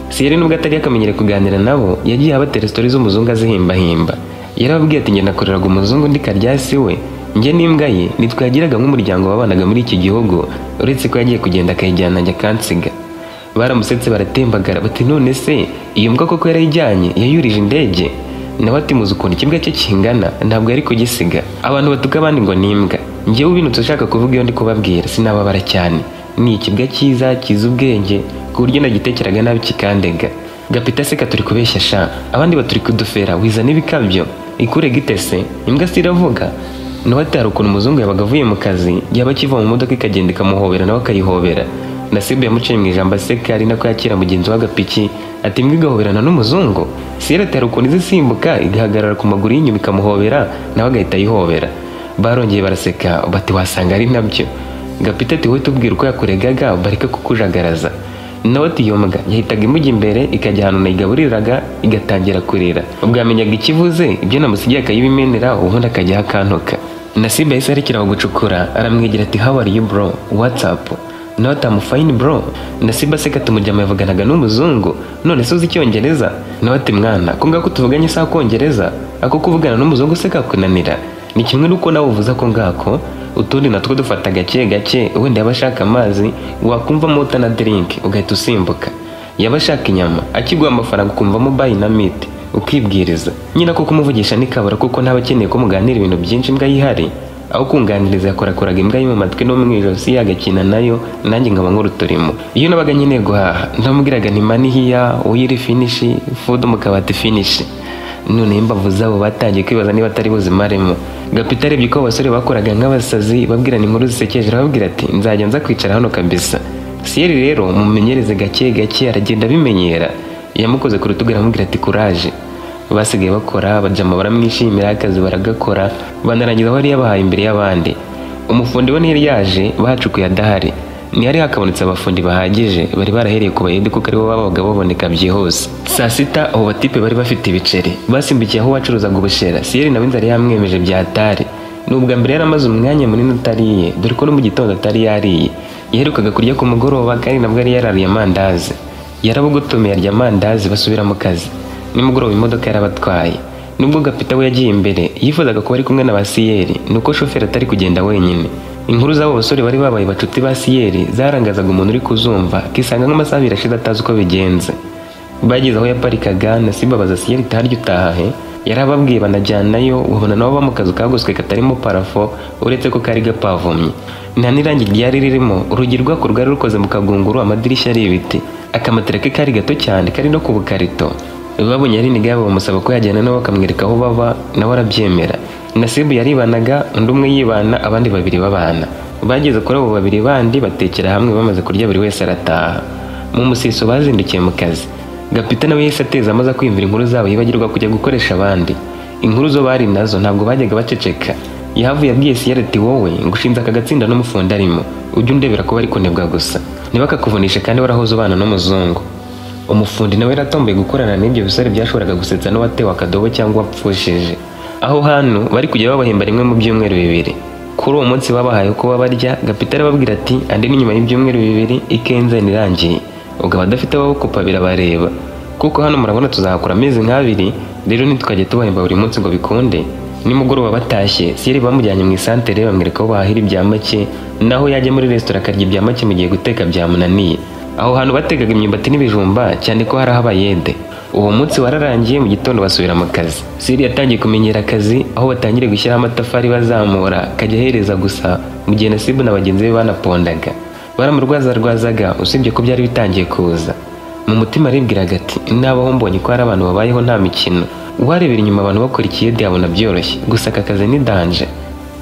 Siyeri nubwo atari akamenyere kuganira nabo yagiye abatera stories z'umuzungu azihimbahimba. Yarababwiye ati njye nakoreraga umuzungu ndi karyasi we, njye n'imbwa ye nitwagiraga nk'umuryango wabanaga muri iki gihugu, uretse ko yagiye kugenda akayijyana njya kansiga. Baramusetse baratembagara bati none se iyo mbwa koko yarayijyanye yayurije indege. Nawe ati muzi ukuntu ikibwa cye kingana ntabwo yari kugisiga. Abantu batuka abandi ngo ni imbwa, njyewe ubinutse ushaka kuvuga iyo ndi kubabwira sinababara cyane. Ni ikibwa cyiza kiza ubwenge ku buryo nagitekeraga nabi kikandega. Gapita aseka turi kubeshya sha, abandi baturi kudufera wiza n'ibikabyo ikure gitese imbwa siravuga. Nawe ati hari ukuntu umuzungu yabaga avuye mu kazi yaba akiva mu modoka ikagenda ikamuhobera nawe akayihobera. Nasibu yamuciye mu ijambo aseka ari nako yakira mugenzi w'agapiki ati mbwa igahoberana n'umuzungu. Siyeri ati hari ukuntu izisimbuka igahagarara ku maguru y'inyuma ikamuhobera nawe agahita ayihobera. Barongeye baraseka bati wasanga ari nabyo. Gapita ati wowe tubwira uko yakuregaga bareke kukujagaraza. Nawe ati iyo mbwa yahitaga imujya imbere ikajya ahantu nayigaburiraga igatangira kurira. Ubwo yamenyaga ikivuze ibyo namusigiye akayibimenera ubundi akajya akantuka. Nasibu yahise arekeraho gucukura aramwegera ati how are you bro, what's up? Nawe ati I'm fine bro. Nasibu aseka tumujyama yavuganaga n'umuzungu, none se uzi icyongereza? Nawe ati mwana ko ngako tuvuganye saa kongereza, ako kuvugana n'umuzungu se kakunanira? Ni kimwe nuko nawe uvuza ko ngako utundi natwo dufata gake gake, wenda yaba ashaka amazi wakumva mota na drink ugahita usimbuka, yaba ashaka inyama akiguha amafaranga ukumvamo buy na meat ukibwiriza. Nyina ko kumuvugisha nikabura kuko ntaba akeneye ko muganira ibintu byinshi imbwa yihari, aho kunganiriza yakorakoraga imbwa yo mu matwi no mu ijosi yagakina nayo nanjye nkaba nk'uruturimo. Iyo nabaga nkeneye guhaha ndamubwiraga nti mani hiya uyiri finish food mu kabati finish. none imbavu zabo batangiye kwibaza niba atari buzimaremo. Gapita arebye ko abasore bakoraga nk'abasazi babwirana inkuru zisekeje, arababwira ati nzajya nza kwicara hano kabisa. Siyeri rero mumenyereze gake gake aragenda abimenyera, yamukoze ku rutugu aramubwira ati kuraje. Basigaye bakora, bajama baramwishimira, akazi baragakora, banarangiza aho yari yabahaye imbere y'abandi. Umufundi we ntiyari yaje, bahacukuye adahari. Ntihari hakabonetse abafundi bahagije, bari barahereye ku bayede kuko aribo babaga baboneka byihuse. Saa sita abo batipe bari bafite ibiceri, basimbukiye aho bacuruzaga ubushera. Siyeri nawe inzara yamwemeje byatari. Nubwa mbere yaramaze umwanya munini atariye, dore ko no mu gitondo atari yariye. Yaherukaga kurya ku mugoroba kandi nabwo yari yarariye amandazi. Yarabugotomeye arya amandazi basubira mu kazi. Nimugoroba imodoka yarabatwaye. Nubwo Gapita we yagiye imbere, yifuzaga kuba ari kumwe na ba Siyeri, nuko shoferi atari kugenda wenyine. Inkuru z'abo basore bari babaye bacuti ba Siyeri zarangazaga umuntu uri kuzumva, kisanga nk'amasaha abiri ashize atazi uko bigenze. Bageze aho yaparikaga, Nasibu abaza Siyeri taryo utahahe. Yarababwiye banajyanayo, ubona nabo mu kazu kagoswe katarimo parafo uretse ko kari gapavomye. Nta n'irangi ryari ririmo, urugi rwako rwari rukoze mu kagunguru, amadirishya ari ibiti. Akamatera ke kari gato cyane kari no ku bukarito. Babonye ari nigabo bamusaba ko yajyana nabo bakamwereka aho baba, nawe arabyemera. Nasibu yaribanaga, undi umwe yibana, abandi babiri babana. Bageze kuri abo babiri bandi batekera hamwe, bamaze kurya buri wese arataha. Mu musiso bazindukiye mu kazi. Gapita nawe yahise ateza amaze kwiyumvira inkuru zabo, yibagirwa kujya gukoresha abandi. Inkuru zo bari nazo ntabwo bajyaga baceceka. Yahavuye abwiye Siyeri ati wowe ngushinze aka gatsinda n'umufundi arimo, ujye undebera ko bari kunebwa gusa, ntibakakuvunishe kandi warahoze ubana n'umuzungu. Umufundi nawe yaratomboye gukorana n'ibyo bisore byashoboraga gusetsa n'uwatewe akadobo cyangwa wapfushije. Aho hantu bari kujya babahemba rimwe mu byumweru bibiri. Kuri uwo munsi babahaye ko babarya, Gapita arababwira ati andi n'inyuma y'ibyumweru bibiri ikenze nirangiye. Ubwo abadafite ababukupa birabareba, kuko hano murabona tuzahakura amezi nk'abiri, rero ntitukajya tubahemba buri munsi ngo bikunde. Nimugoroba batashye, Siyeri bamujyanye mu isantere bamwereka aho bahahira ibya make, naho yajya muri resitora akarya ibya make mu gihe guteka byamunaniye. Aho hantu bategaga imyumbati n'ibijumba, cyane ko hari abayede. Uwo munsi wararangiye, mu gitondo basubira mu kazi. Siyeri yatangiye kumenyera akazi, aho batangiriye gushyiraho amatafari bazamura, akajya ahereza gusa, mu gihe Nasibu na bagenzi be banapondaga. Baramurwazarwazaga, usibye ko byari bitangiye kuza. Mu mutima aribwiraga ati nabaho mbonye ko hari abantu babayeho nta mikino. Uwarebera inyuma abantu bakora ikiyede yabona byoroshye, gusa aka kazi ni danje.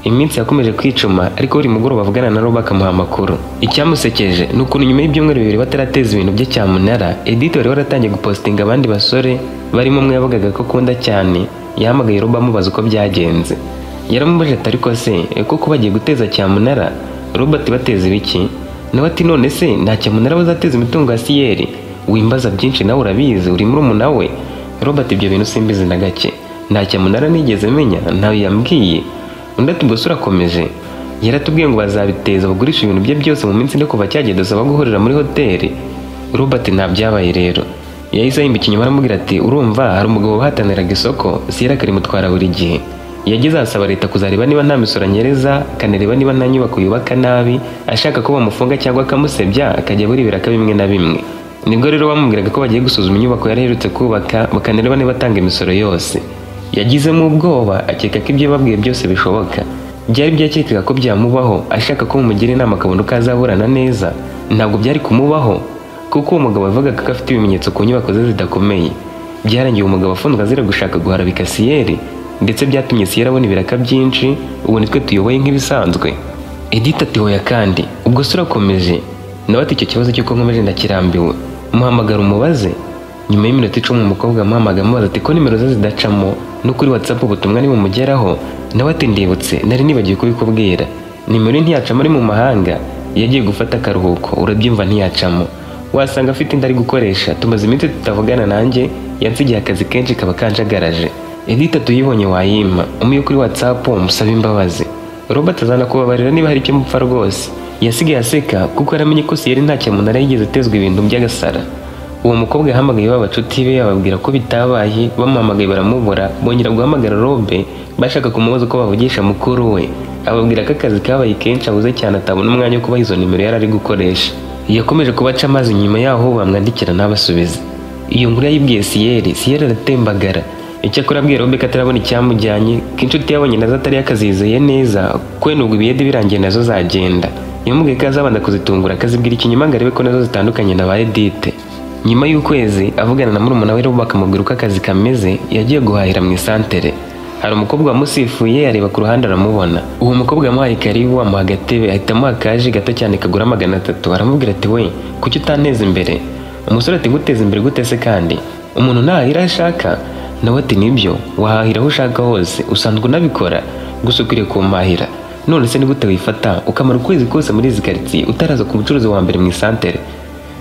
Iminsi yakomeje kwicuma, ariko buri mugoroba bavugana na Roba akamuha amakuru. Icyamusekeje ni ukuntu nyuma y'ibyumweru bibiri batarateza ibintu bye cyamunara, Edith wari waratangiye gupostinga abandi basore, barimo umwe yavugaga ko akunda cyane. Yahamagaye Roba amubaza uko byagenze. Yaramubajije ati ariko se kuko bagiye guteza cyamunara? Roba ati bateza ibiki? Nawe ati none se nta cyamunara bazateza imitungo ya Siyeri? Wimbaza byinshi nawe urabizi, uri murumuna we. Roba ati ibyo bintu simbizi na gake, nta cyamunara nigeze menya, ntawe yambwiye. Undi ati ubwo urakomeje? Yaratubwiye ngo bazabiteza bagurisha ibintu bye byose mu minsi ine kuva cyagiye dusaba guhurira muri hoteli. Roba ati nta byabaye rero. Yahise ahimba inyuma aramubwira ati urumva hari umugabo uhataniraga isoko, Siyeri akarimutwara buri gihe. Yagize asaba leta kuzareba niba nta misoro anyereza, akanareba niba nta nyubako yubaka nabi, ashaka ko bamufunga cyangwa akamusebya, akajya buri biraka bimwe na bimwe. Nibwo rero bamubwiraga ko bagiye gusuzuma inyubako yari aherutse kubaka, bakanareba niba atanga imisoro yose. Yagizemo ubwoba, akeka ko ibyo babwiye byose bishoboka. Byari byakekaga ko byamubaho, ashaka ko mumugira inama akabona uko azaburana neza. Ntabwo byari kumubaho, kuko uwo mugabo yavugaga ko afite ibimenyetso ku nyubako ze zidakomeye. Byarangiye umugabo afunzwe azira gushaka guharabika Siyeri, ndetse byatumye Siyeri abona ibiraka byinshi. Ubu nitwe tuyoboye nk'ibisanzwe. Edith ati hoya kandi ubwo urakomeje? Nawe ati icyo kibazo cy'uko nkomeje ndakirambiwe. Muhamagara umubaze. Nyuma y'iminota 10 umukobwa amuhamagara amubaza ati ko nimero ze zidacamo no kuri WhatsApp ubutumwa ni bumugeraho. Nawe ati ndibutse nari nibagiye kubikubwira, nimero ntiyacamo ari mu mahanga, yagiye gufata akaruhuko, urabyumva ntiyacamo. Wasanga afite indari gukoresha, tumaze iminsi tutavugana nanjye, yansigiye akazi kenshi kaba kanjagaraje. Edith tuyibonye wayima, umuye kuri WhatsApp umusaba imbabazi. Robert azana kubabarira niba hari icyo mupfa rwose. Yasigaye aseka kuko aramenye ko Siyeri nta cyamunara yigeze atezwa ibintu by'agasara. Uwo mukobwa yahamagaye babacuti be ababwira ko bitabaye, bamuhamagaye baramubura, bongera guhamagara Robe bashaka kumubaza ko bavugisha mukuru we. Ababwira ko akazi kabaye kenshi abuze cyane atabona umwanya wo kubaha izo nimero yari ari gukoresha. Yakomeje kubaca amazi nyuma yaho bamwandikira n'abasubiza. Iyo nkuru yayibwiye Siyeri aratembagara. Icyakora abwiye Robe ko atarabona icyamujyanye, ko inshuti yabonye nazo atari yakazizeye neza, ko nubwo ibiyede birangiye nazo zagenda. Yamubwiye ko azabanda kuzitungura akazibwira ikinyuma ngo arebe ko nazo zitandukanye na ba Edith. Nyuma y'ukwezi avugana na murumuna we rero bakamubwira uko akazi kameze, yagiye guhahira mu isantere. Hari umukobwa wamusifuye areba ku ruhande aramubona. Uwo mukobwa yamuhaye karibu, amuha agatebe, ahita amuha akaji gato cyane kagura 300. Aramubwira ati we kuki utanteza imbere? Umusore ati guteza imbere gute se kandi umuntu ntahira ashaka? Nawe ati nibyo, wahahira aho ushaka hose, usanzwe unabikora, gusa ukwiriye kumpahira. None se ni gute wifata ukamara ukwezi kose muri izi karitsiye utaraza ku mucuruzi wa mbere mu isantere?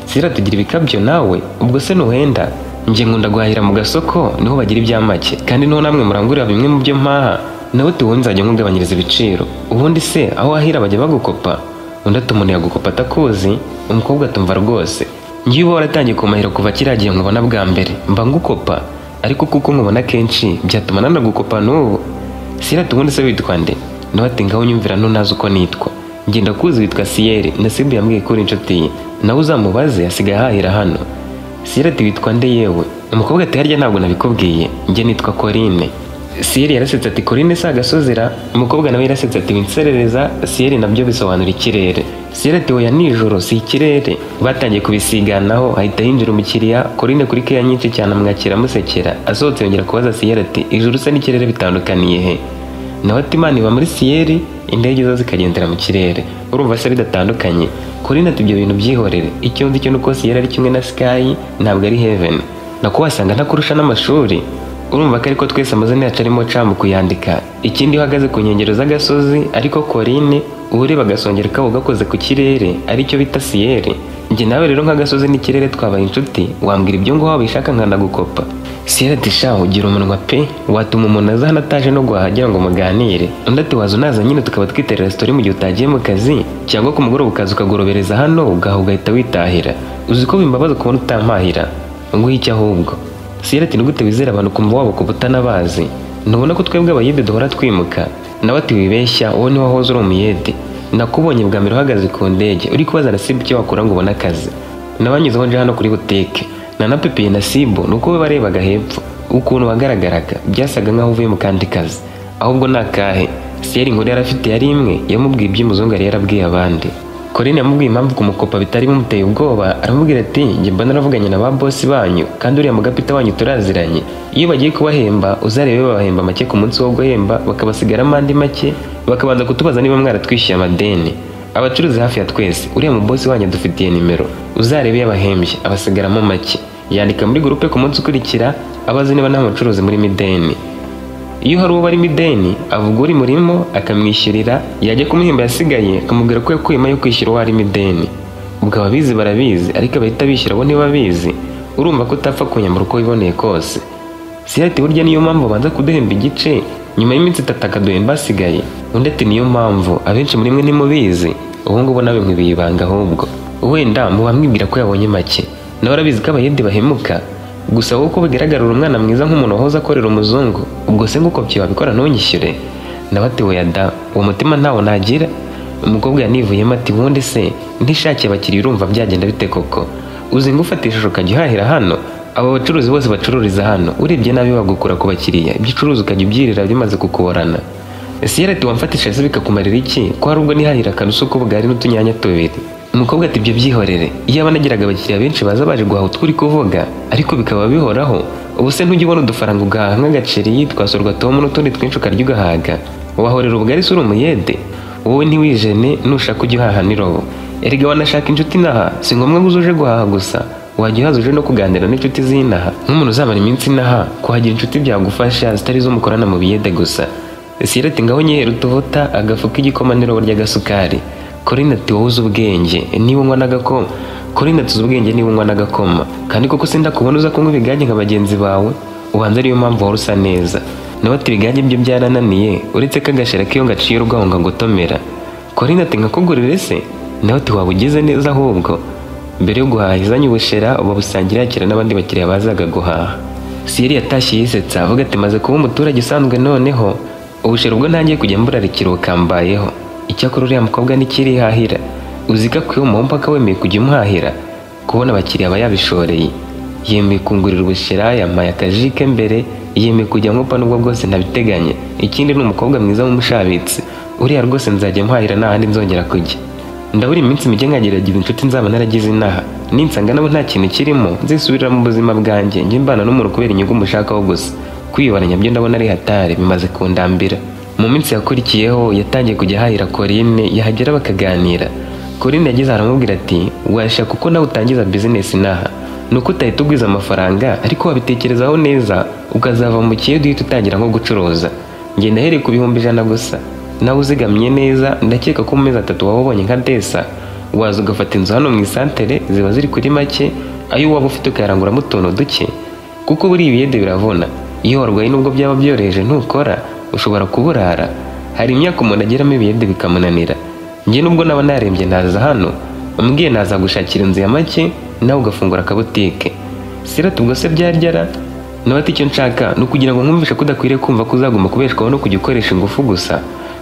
Sira tugira ibikabyo nawe, ubwo se nuhenda? Nje nkunda guhahira mu gasoko, niho bagira ibyamake, kandi niho namwe murangurira bimwe mu byo mpaha. Nawe ati wowe nzajya nkugabanyiriza ibiciro. Ubundi se aho wahira bajya bagukopa? Undi ati umuntu yagukopa atakuzi? Umukobwa atumva rwose. Ngiye uba waratangiye kumahira kuva kiriya gihe nkubona bwa mbere, mba ngukopa, ariko kuko nkubona kenshi byatuma nanagukopa n'ubu. Sira ati ubundi se witwa nde? Nawe ati ngaho nyumvira ntunazi uko nitwa. Ngenda kuzi witwa Siyeri, Nasibu yambwiye ko uri inshuti ye. Nawe uzamubaze asigaye ahahira hano. Siyeri ati witwa nde yewe? Umukobwa ati harya ntabwo nabikubwiye, njye nitwa Corinne. Siyeri yarasetse ati Corinne si agasozera? Umukobwa nawe yarasetse ati winserereza. Siyeri nabyo bisobanura ikirere. Siyeri ati oya nijoro si ikirere. Batangiye kubisiganaho, ahita hinjira umukiriya. Corinne kuri keya nyinshi cyane amwakira amusekera. Asohotse yongera kubaza Siyeri ati ijuru se n'ikirere bitandukaniye he? Nawe ati Imana iba muri Siyeri, indege zo zikagendera mu kirere, urumva se bidatandukanye? Corinne ati ibyo bintu byihorere, icyo nzi cyo nuko Siyeri ari kimwe na Sky, ntabwo ari Heaven. Nako wasanga ntakurusha n'amashuri. Urumva ko ariko twese amazina yacu arimo camu kuyandika. Ikindi uhagaze ku nkengero z'agasozi, ariko Corinne ureba agasongero kabo gakoze ku kirere, aricyo bita Siyeri. Njye nawe rero nk'agasozi n'ikirere twabaye inshuti, wambwira ibyo ngo wabishaka nkanagukopa. Siyeri ati sha ugira umunwa pe, watuma umuntu aza hano ataje no guhagira ngo muganire. Undi ati waza unaza nyine tukaba twiterera story mu gihe utagiye mu kazi, cyangwa ku mugoroba ukaza ukagorobereza hano ugaha ugahita witahira. Uzi ko bimbabaza kubona utampahira nguhe icyo ahubwo. Siyeri ati nigute wizera abantu kumva wabo ku butanabazi? Ntubona ko twebwe abayede duhora twimuka? Nawe ati wibeshya, wowe niwe wahoze uri umuyede. Nakubonye bwa mbere uhagaze ku ndege uri kubaza Nasibu icyo wakora ngo ubone akazi. Nabanyuzeho nje hano kuri butike nanapepiye Nasibu, nuko we barebaga hepfo ukuntu wagaragaraga byasaga nkaho uvuye mu kandi kazi. Ahubwo nakahe? Siyeri inkuru yarafite yari imwe, yamubwiye iby'umuzungu yari yarabwiye abandi. Corinne yamubwiye impamvu kumukopa bitari bimuteye ubwoba, aramubwira ati njye mba naravuganye na ba boss banyu, kandi uriya mugapita wanyu turaziranye. Iyo bagiye kubahemba uzarebe babahemba make ku munsi wo guhemba, bakabasigaramo andi make, bakabanza kutubaza niba mwaratwishyuye amadeni. Abacuruzi hafi ya twese, uriya mu boss wanyu dufitiye nimero, uzarebe yabahembye abasigaramo make. Yandika muri groupe ku munsi ukurikira abazi niba nta mucuruzi muri mideni. Iyo hari uwo bari mideni avuga uri murimo akamwishyurira, yajya kumuhemba yasigaye akamubwira ko yakuyemo yo kwishyura uwo ari mideni. Ubwo ababizi barabizi, ariko abahita bishyura bo ntibabizi. Urumva ko utapfa kunyambura uko wiboneye kose. Siyeri ati burya niyo mpamvu banza kuduhemba igice nyuma y'iminsi 3 akaduhemba asigaye. Undi ati niyo mpamvu abenshi muri mwe ntimubizi, ubu ngubu nawe nkibibanga ahubwo wenda muba mwibwira ko yabonye make. Nawe arabizi ko abayede bahemuka, gusa wowe uko bigaragara uri umwana mwiza nk'umuntu wahoze akorera umuzungu, ubwo se nguko byabikora ntunyishyure? Nawe ati oya da, uwo mutima ntawo nagira. Umukobwa yanivuyemo ati ubundi se ntishakiye abakiriya urumva byagenda bite koko? Uzi ngufatishije ukajya uhahira hano? Abo bacuruzi bose bacururiza hano urebye nabi bagukura ku bakiriya, ibyicuruza ukajya ubyirira bimaze kukuborana. Siyeri ati wamfatisha se bikakumarira iki, ko hari ubwo nihahira akanusu k'ubugari n'utunyanya tubiri? Umukobwa ati ibyo byihorere, iyo abanagiraga abakiriya benshi baza baje guhaha utwuri kuvuga, ariko bikaba bihoraho. Ubu se ntujya ubona udufaranga ugahaha nk'agaceri, twasorwa tomu n'utundi twinshi ukarya ugahaga? Wahorera ubugari se uri umuyede? Wowe ntiwijene, nushaka ujya uhaha n'irobo. Erega wanashaka inshuti inaha, si ngombwa ngo uje guhaha gusa, wajya uhaza uje no kuganira n'inshuti z'inaha. Nk'umuntu uzamara iminsi inaha, kuhagira inshuti byagufasha zitari zo mukorana mu biyede gusa. Siyeri ati ngaho nyihera utuvuta, agafu k'igikoma n'irobo ry'agasukari. Corinne ati wowe uzi ubwenge niba unywa n'agakoma? Corinne ati uzi ubwenge niba unywa n'agakoma? Kandi koko sindakubona uza kunywa ibigage nka bagenzi bawe, ubanza ariyo mpamvu wari usa neza. Nawe ati ibigage byo byarananiye, uretse ko agashera k'iyo ngaciye urwaho ngagotomera. Corinne ati nkakugurire se? Nawe ati waba ugize neza ahubwo. Mbere yo guhaha izanye ubushera babusangira yakira n'abandi bakiriya bazaga guhaha. Siyeri yatashye yisetsa avuga ati maze kuba umuturage usanzwe noneho ubushera ubwo ntangiye kujya mburarikira ukambayeho. Icyakora uriya mukobwa nikirihahira, uzika kwiyo mpaka wemeye kujya umuhahira, kubona abakiriya aba yabishoreye. Yemeye kungurira ubushera, yampaye akajike mbere, yemeye kujya nkopa nubwo bwose ntabiteganya. Ikindi ni umukobwa mwiza w'umushabitsi, uriya rwose nzajya muhahira nta handi nzongera kujya. ndabura iminsi mike nkageragiza inshuti nzaba naragize inaha, ninsanga nabo nta kintu kirimo nzisubirira mu buzima bwanjye njye mbana n'umuntu kubera inyungu mushakaho gusa. Kwiyoberanya byo ndabona ari hatari, bimaze kundambira. Mu minsi yakurikiyeho yatangiye kujya ahahira Corinne, yahagera bakaganira. Corinne yagize aramubwira ati washaka uko nawe utangiza business inaha, nuko utahita ugwiza amafaranga ariko wabitekerezaho neza ukazava mu kiyo duhita utangira nko gucuruza. Njye ndahereye ku bihumbi 100 gusa, nawe uzigamye neza ndakeka ko mu mezi 3 wabonye nka desa waza ugafata inzu hano mu isantere ziba ziri kuri make, ayo waba ufite ukayaranguramo utuntu duke kuko buri ibiyede biravuna. Iyo warwaye nubwo byaba byoroheje ntukora ushobora kuburara. Hari imyaka umuntu ageramo ibiyede bikamunanira. Njye nubwo naba narembye naza hano umbwiye naza gushakira inzu ya make nawe ugafungura akabutike. Sira ubwo se byaryara nawe ati icyo nshaka ni ukugira ngo nkumvishe ko udakwiriye kumva ko uzaguma kubeshwaho no kujya ukoresha ingufu gusa.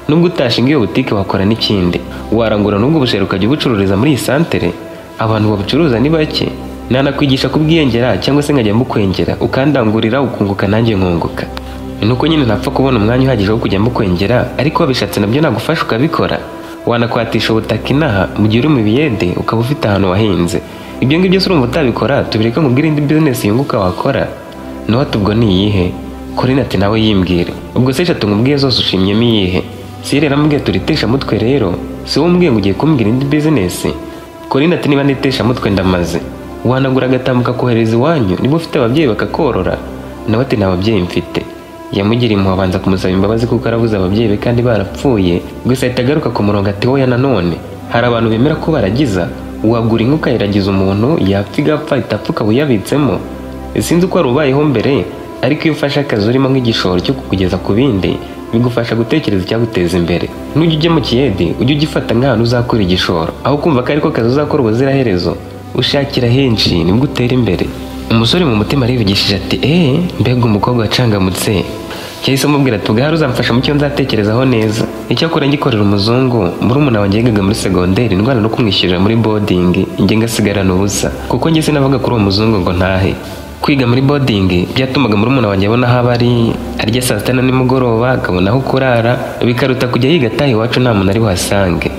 Nubwo utashinga iyo butike wakora n'ikindi, warangura nubwo ubushera ukajya ubucururiza muri iyi santere. Abantu babucuruza ni bake, nanakwigisha kubwiyengera cyangwa se nkajya mbukwengera ukandangurira ukunguka nanjye nkunguka. Nuko nyine ntapfa kubona umwanya uhagije wo kujya mbukwengera, ariko wabishatse nabyo nagufasha ukabikora. Wanakwatisha ubutaka inaha mu gihe uri mu biyede ukaba ufite ahantu wahinze. Ibyo ngibyo urumva utabikora tubireka nkubwire indi business yunguka wakora. Nawe ubwo ni iyihe? Corinne ati nawe yimbwire. Ubwo se eshatu nkubwiye zose ushimyemo iyihe? Sire aramubwiye turitesha mutwe rero, si wowe umbwiye ngo ugiye kumbwira indi business? Corinne ati niba nitesha mutwe ndamaze. Wanagura agatambuka kohereza iwanyu niba ufite ababyeyi bakakorora? Nawe ati nta babyeyi mfite. Yamugiriye impuhwe abanza kumusaba imbabazi kuko arabuze ababyeyi be kandi barapfuye, gusa ahita agaruka ku murongo ati wowe nanone hari abantu bemera ko baragiza, wagura inka ukayiragiza umuntu yapfa igapfa itapfuka uyabitsemo. Sinzi uko wari ubayeho mbere, ariko iyo ufashe akazi urimo nk'igishoro cyo kukugeza ku bindi bigufasha gutekereza icyaguteza imbere. Nujya ujya mu kiyede ujye ugifata nk'ahantu uzakora igishoro, aho kumva ko ariko kazi uzakora ubuziraherezo. Ushakira henshi nibwo utera imbere. Umusore mu mutima arivugishije ati mbega umukobwa wacangamutse. Cyahise amubwira ati ubwo hari uzamfasha mu cyo nzatekerezaho neza. Icyakora ngikorera umuzungu murumuna wanjye yigaga muri segonderi, ndwana no kumwishyurira muri boarding njye ngasigarana ubusa kuko njye sinavuga kuri uwo muzungu ngo ntahe. Kwiga muri boarding byatumaga murumuna wanjye abona aho abari arya saa 6 nimugoroba, akabona aho kurara, bikaruta kujya yiga ataha iwacu nta muntu ari buhasange.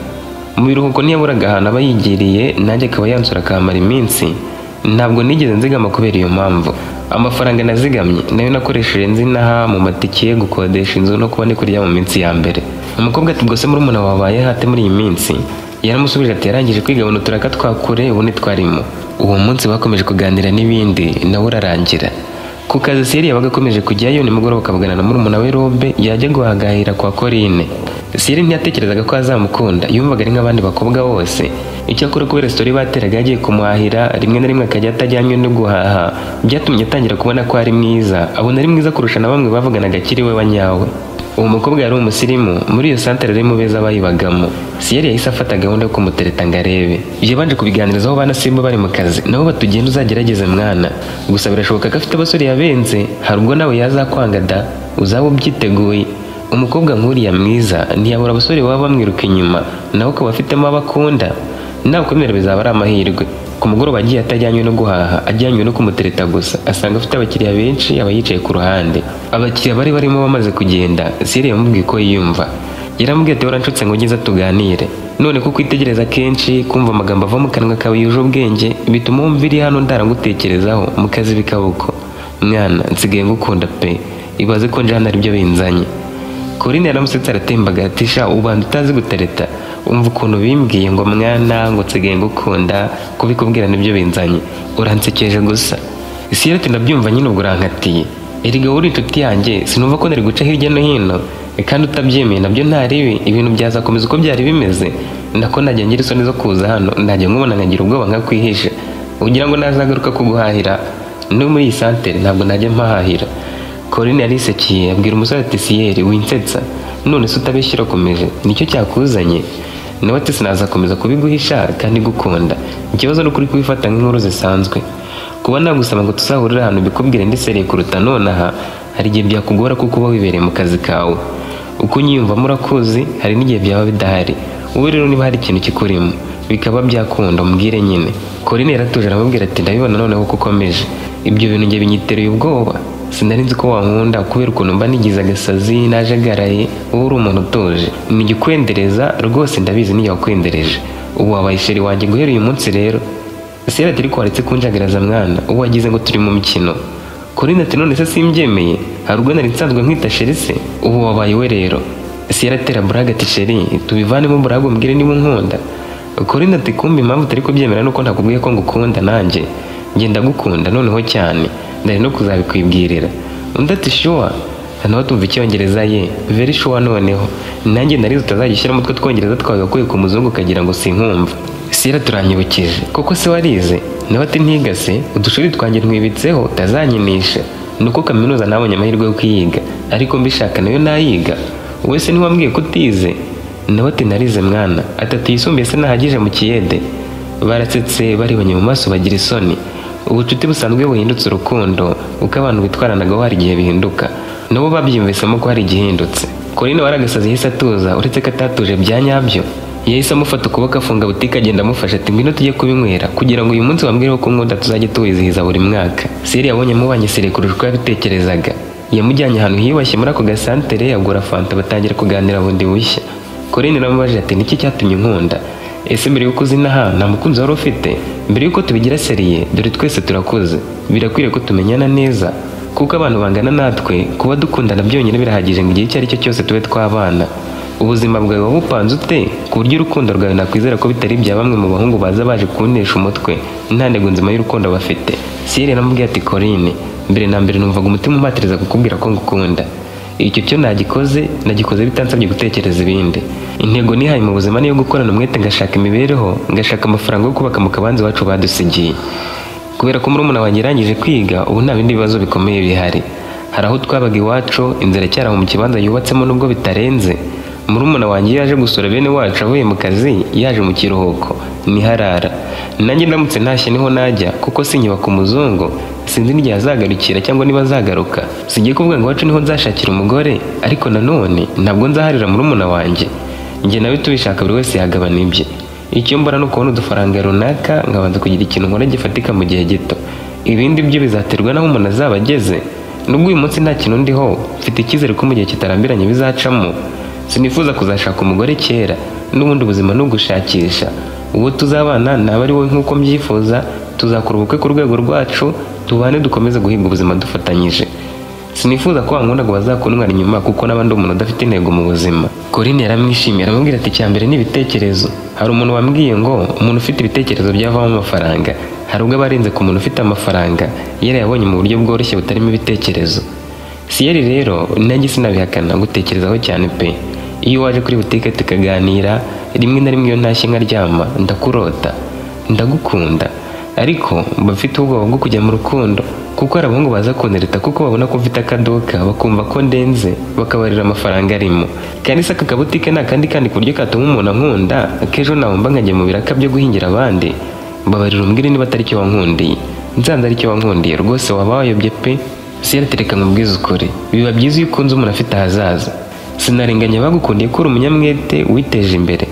Mu biruhuko ntiyaburaga ahantu aba yigiriye, nanjye akaba yansura akamara iminsi. Ntabwo nigeze nzigama kubera iyo mpamvu. Amafaranga nazigamye nayo nakoresheje nzinaha mu matike, gukodesha inzu no kuba kurya mu minsi ya mbere. Umukobwa ati ubwo se murumuna wabaye hate muri iyi minsi? Yaramusubije ati yarangije kwiga buno turaka twakure ubu ntitwarimo. Uwo munsi bakomeje kuganira n'ibindi nawe urarangira. Ku kazi Siri yabaga akomeje kujyayo nimugoroba akavugana na murumuna we Robe yajya guhagahira kwa Corinne. Siri ntiyatekerezaga ko azamukunda, yumvaga ari nk'abandi bakobwa bose. Icyakora kubera story bateraga yagiye kumuhahira rimwe na rimwe akajya atajyanywe no guhaha, byatumye atangira kubona ko ari mwiza, abona ari mwiza kurusha na bamwe bavuganaga akiri we wanyawe. Uwo mukobwa yari umusirimu, muri iyo santere ari mu beza bayibagamo. Siri yahise afata gahunda yo kumutereta ngo arebe. Ibyo banje kubiganirizaho bana Simba bari mu kazi, nabo batugenda uzagerageze mwana. Gusa birashoboka ko afite abasore yabenze, hari ubwo nawe yazakwanga da, uzaba ubyiteguye. Umukobwa nk'uriya mwiza ntiyabura abasore baba bamwiruka inyuma, nawe ukaba afitemo abakunda. Nawe ukomera bizaba ari amahirwe. Ku mugoroba agiye atajyanywe no guhaha, ajyanywe no kumutereta gusa, asanga afite abakiriya benshi aba yicaye ku ruhande. Abakiriya bari barimo bamaze kugenda, Siri yamubwiye ko yiyumva. Yaramubwiye ati waranshutse ngo ngeze tuganire. None kuko itegereza kenshi kumva amagambo ava mu kanwa kawe yuje ubwenge, bituma wumva iri hano ndarangutekerezaho mu kazi bikabuko. Mwana nsigaye ngukunda pe, ibaze ko nje hano aribyo binzanye. Corinne yaramusetse aratembaga ati sha ubanda utazi gutereta, umva ukuntu bimbwiye ngo mwana ngo nsigaye ngukunda, kubikubwira nibyo binzanye, uransekeje gusa. Siri ati ndabyumva nyine ubwo urankatiye. Erega uri inshuti yanjye sinumva ko nari guca hirya no hino, kandi utabyemeye nabyo ntaribi, ibintu byazakomeza uko byari bimeze. Nako najya ngira isoni zo kuza hano, najya nkubona nkagira ubwoba nkakwihisha, ugira ngo nazagaruka kuguhahira. No muri iyi santere ntabwo najya mpahahira. Corinne yarisekiye abwira umusore ati Siyeri winsetsa, none se utabishyira komeje nicyo cyakuzanye? Nawe ati sinazakomeza kubiguhisha kandi gukunda, ikibazo n'ukuri kubifata nk'inkuru zisanzwe. Kuba nagusaba ngo tuzahurira ahantu bikubwire ndi seriye kuruta nonaha, hari igihe byakugora kuko uba wibereye mu kazi kawe. Uko unyiyumva murakuzi, hari n'igihe byaba bidahari. Wowe rero niba hari ikintu kikurimo bikaba byakunda umbwire nyine. Corinne yaratuje aramubwira ati ndabibona noneho ko ukomeje. Ibyo bintu njye binyitereye ubwoba. Sinari nzi ko wankunda kubera ukuntu mba nigize agasazi najagaraye, wowe uri umuntu utuje. Nigikwendereza rwose ndabizi niyo wakwendereje. ubu wabaye sheri wanjye guhera uyu munsi rero. Siyera ati ariko waretse kunjagaraza mwana, ubu wagize ngo turi mu mikino. Corinne ati none se simbyemeye, hari ubwo nari nsanzwe nkwita sheri se, ubu wabaye we rero. Siyera atera buraga ati sheri tubivanemo buraga umbwire niba unkunda. Corinne ati kumbe impamvu utari kubyemera nuko ntakubwiye ko ngukunda nanjye ngenda gukunda noneho cyane ndari no kuzabikwibwirira. Undi ati sure, nawe tumva icyongereza ye very sure noneho nanjye nari utazagishyira umutwe twongereza twagakuye ku muzungu ukagira ngo sinkumva. Siyera turanyibukije koko se warize? Nawe ati ntigase, udushuri twanjye ntwibitseho utazanyinisha. Nuko kaminuza nabonye amahirwe yo kwiga ariko mbishaka nayo nayiga. Wowe se ntiwambwiye ko utize? Nawe ati narize mwana. Atatu yisumbuye se nahagije mu kiyede. Barasetse barebanye mu maso bagira isoni. Ubucuti busanzwe buhindutse urukundo uko abantu bitwaranagaho hari igihe bihinduka, nabo babyiyumvisemo ko hari igihindutse. Corinne waragasazi yahise atuza, uretse ko atatuje bya nyabyo. Yahise amufata ukuboko afunga butike agenda amufasha ati ngwino tujye kubinywera kugira ngo uyu munsi wambwireho ko nkunda tuzajye tuwizihiza buri mwaka. Siyeri yabonye mubanye sire kurusha uko yabitekerezaga. Yamujyanye ahantu hiyubashye muri ako gasantere agura fanta batangira kuganira bundi bushya. Corinne namubajije ati niki cyatumye nkunda? Ese mbere yuko uzina aha nta mukunzi wari ufite? Mbere yuko tubigira seriye dore twese turakuze, birakwiriye ko tumenyana neza kuko abantu bangana natwe kuba dukundana byonyine birahagije ngo igihe icyo ari cyo cyose tube twabana. Ubuzima bwawe wabupanze ute ku buryo urukundo rwawe nakwizera ko bitari ibya bamwe mu bahungu baza baje kunesha umutwe nta ntego nzima y'urukundo bafite? Siyeri namubwiye ati Corinne mbere na mbere numvaga umutima umpatiriza kukubwira ko ngukunda. Icyo cyo nagikoze bitansabye gutekereza ibindi. Intego nihaye mu buzima niyo gukorana umwete ngashaka imibereho, ngashaka amafaranga yo kubaka mu kabanza iwacu badusigiye. Kubera ko murumuna wanjye yarangije kwiga ubu nta bindi bibazo bikomeye bihari. Hari aho twabaga iwacu inzira cyaraho mu kibanza yubatsemo nubwo bitarenze. Murumuna wanjye yaje gusura bene wacu avuye mu kazi yaje mu kiruhuko niharara. Nanjye ndamutse ntashye niho najya kuko sinyubaka umuzungu, sinzi n'igihe azagarukira cyangwa niba azagaruka. Sigiye kuvuga ngo iwacu niho nzashakira umugore, ariko nanone ntabwo nzaharira murumuna wanjye. Njye nawe tubishaka buri wese yagabana ibye. Icyo mbona no kubona udufaranga runaka nkabanza kugira ikintu nkora gifatika mu gihe gito. Ibindi byo bizaterwa naho umuntu azaba ageze. Nubwo uyu munsi nta kintu ndiho, mfite icyizere ko mu gihe kitarambiranye bizacamo. Sinifuza kuzashaka umugore kera, n'ubundi ubuzima ni ugushakisha. Uwo tuzabana naba ari wowe nk'uko mbyifuza, tuzakora ubukwe ku rwego rwacu, tubane dukomeze guhiga ubuzima dufatanyije. Sinifuza ko wankunda ngo bazakundwara inyuma kuko n'abandi umuntu udafite intego mu buzima. Corinne yaramwishimiye aramubwira ati cyambere ni ibitekerezo. Hari umuntu wambwiye ngo umuntu ufite ibitekerezo byavamo amafaranga, hari ubwo abarenze ku muntu ufite amafaranga yarayabonye mu buryo bworoshye butarimo ibitekerezo. Siyeri rero nanjye sinabihakana gutekerezaho cyane pe. Iyo waje kuri butike tukaganira rimwe na rimwe iyo ntashye nkaryama ndakurota, ndagukunda, ariko mba mfite ubwoba bwo kujya mu rukundo kuko hari abahungu baza kuntereta kuko babona ko mfite akaduka bakumva ko ndenze bakabarira amafaranga arimo. Kandi se aka kabutike nta kandi ku buryo katuma umuntu ankunda akejo nawumva nkajya mu biraka byo guhingira abandi. Mbabarira umbwire niba atari cyo wankundiye. Nzanze ari cyo wankundiye rwose waba wayobye pe. Siyeri tereka nkubwize ukuri, biba byiza iyo ukunze umuntu afite ahazaza. Sinarenganya bagukundiye ko uri umunyamwete witeje imbere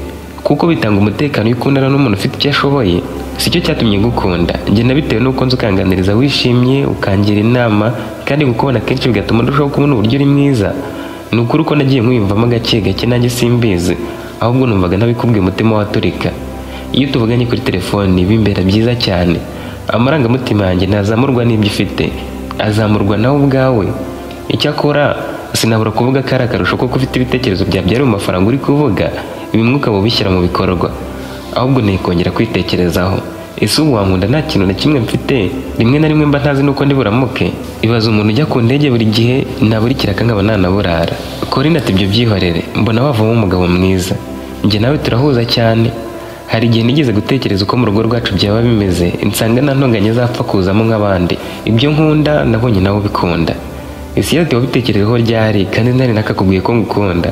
kuko bitanga umutekano iyo ukundana n'umuntu ufite icyo ashoboye. Sicyo cyatumye ngukunda, njye nabitewe nuko nzi ukanganiriza wishimye ukangira inama kandi gukubona kenshi bigatuma ndushaho kubona uburyo uri mwiza. Ni ukuri ko nagiye nkwiyumvamo gake gake nanjye simbizi, ahubwo numvaga ntabikubwiye umutima waturika. Iyo tuvuganye kuri telefoni bimbera byiza cyane, amarangamutima yanjye ntazamurwa n'ibyo ufite, azamurwa nawe ubwawe. Icyakora sinabura kuvuga ko ari akarusho kuko ufite ibitekerezo byabyara mu mafaranga uri kuvuga, bimwe ukaba ubishyira mu bikorwa. Ahubwo nikongera kwitekerezaho, ese ubu wankunda nta kintu na kimwe mfite? Rimwe na rimwe mba ntazi nuko ndi buramuke. Ibaza umuntu ujya ku ndege buri gihe nabura ikiraka nkaba nanaburara. Corinne ati ibyo byihorere, mbona wavamo umugabo mwiza. Njye nawe turahuza cyane. Hari igihe nigeze gutekereza uko mu rugo rwacu byaba bimeze, insanga nta ntonganya zapfa kuzamo nk'abandi. Ibyo nkunda nabonye nawe ubikunda. Ese yati wabitekerejeho ryari kandi nari nakakubwiye ko ngukunda?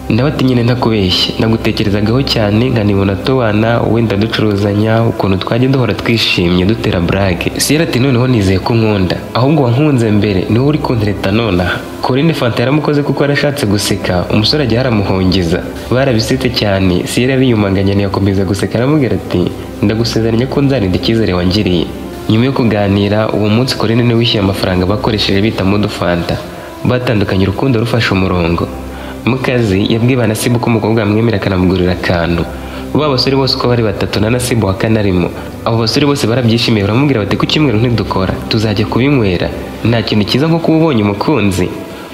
Nawe ati nyine ntakubeshye, nagutekerezagaho cyane nkanibona tubana wenda ducuruzanya ukuntu twajya duhora twishimye dutera brage. Siyeri ati noneho nizeye ko nkunda, ahubwo wankunze mbere niwe uri kuntereta nonaha. Corinne fanta yaramukoze kuko yarashatse guseka, umusore ajya haramuhungiza. Barabisetse cyane, Siyeri ariyumanganya ntiyakomeza guseka aramubwira ati ndagusezeranya ko nzarinda icyizere wangiriye. Nyuma yo kuganira uwo munsi Corinne niwe wishyuye amafaranga bakoresheje bita mu dufanta. Batandukanye urukundo rufashe umurongo. Mu kazi yabwiye Banasibu ko umukobwa amwemera akanamugurira akantu. ba basore bose uko bari batatu na Nasibu wa kane arimo. Abo basore bose barabyishimiye baramubwira bati ku cyumweru ntidukora tuzajya kubinywera, nta kintu cyiza nko kuba ubonye umukunzi.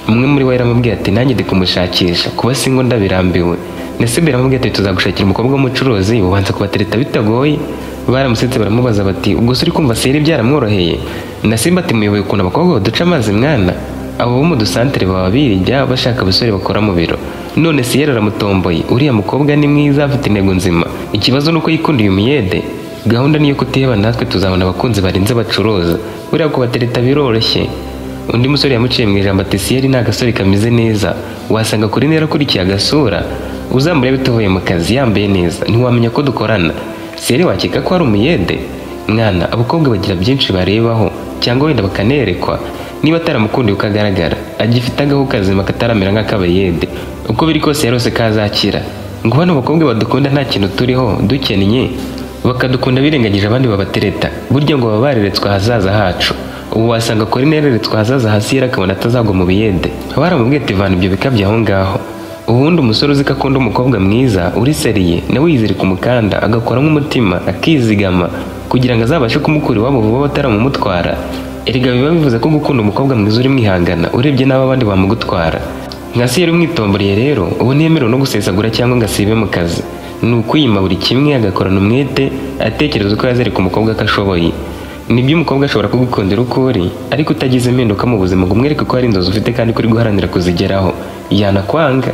Umwe muri bo yaramubwiye ati nanjye ndi kumushakisha kuba singo ndabirambiwe. Nasibu yaramubwiye ati tuzagushakira umukobwa w'umucuruzi ubanza kubatereta bitagoye. Baramusetse baramubaza bati ubwo se uri kumva Siyeri byaramworoheye? Nasibu ati muyoboye ukuntu abakobwa baduca amazi mwana, abo bo mu dusantere baba birijya bashaka abasore bakora mu biro. None Siyeri aramutomboye, uriya mukobwa ni mwiza afite intego nzima, ikibazo nuko yikundiye umuyede. Gahunda niyo kutiheba natwe tuzabona abakunzi barinze bacuruza, buriya kubatereta biroroshye. Undi musore yamuciye mu ijambo ati Siyeri ni agasore kameze neza, wasanga kuri nera akurikiye agasura, uzamurebe tuvuye mu kazi yambaye neza ntiwamenya ko dukorana. Siyeri wakeka ko ari umuyede? Mwana, abakobwa bagira byinshi barebaho cyangwa wenda bakanerekwa. Niba ataramukundiye ukagaragara agifite agahu kazima kataramera nk'akabayede, uko biri kose yarose kazakira. Ngo hano abakobwa badukunda nta kintu turiho dukennye, bakadukunda birengagije abandi babatereta, burya ngo baba bareretswe ahazaza hacu. Ubu wasanga kuri nereretswe ahazaza hasi Siyeri akabona atazagwa mu biyede. Baramubwiye ati vana ibyo bikabye aho ngaho. Ubundi umusore uzi ko akunda umukobwa mwiza uri seriye nawe yizirika umukanda agakora nk'umutima akizigama kugira ngo azabashe kumukura iwabo vuba bataramumutwara. Erega biba bivuze ko gukunda umukobwa mwiza uri mwihangana urebye n'aba bandi bamugutwara. Nka Siyeri umwitomboriye rero ubu ntiyemerewe no gusesagura cyangwa ngo asibe mu kazi, ni ukwiyima buri kimwe agakorana umwete atekereza uko yazereka umukobwa ko ashoboye. Nibyo umukobwa ashobora kugukundira uko uri ariko utagize impinduka mu buzima ngo umwereke ko hari inzozi ufite kandi kuri guharanira kuzigeraho, yanakwanga.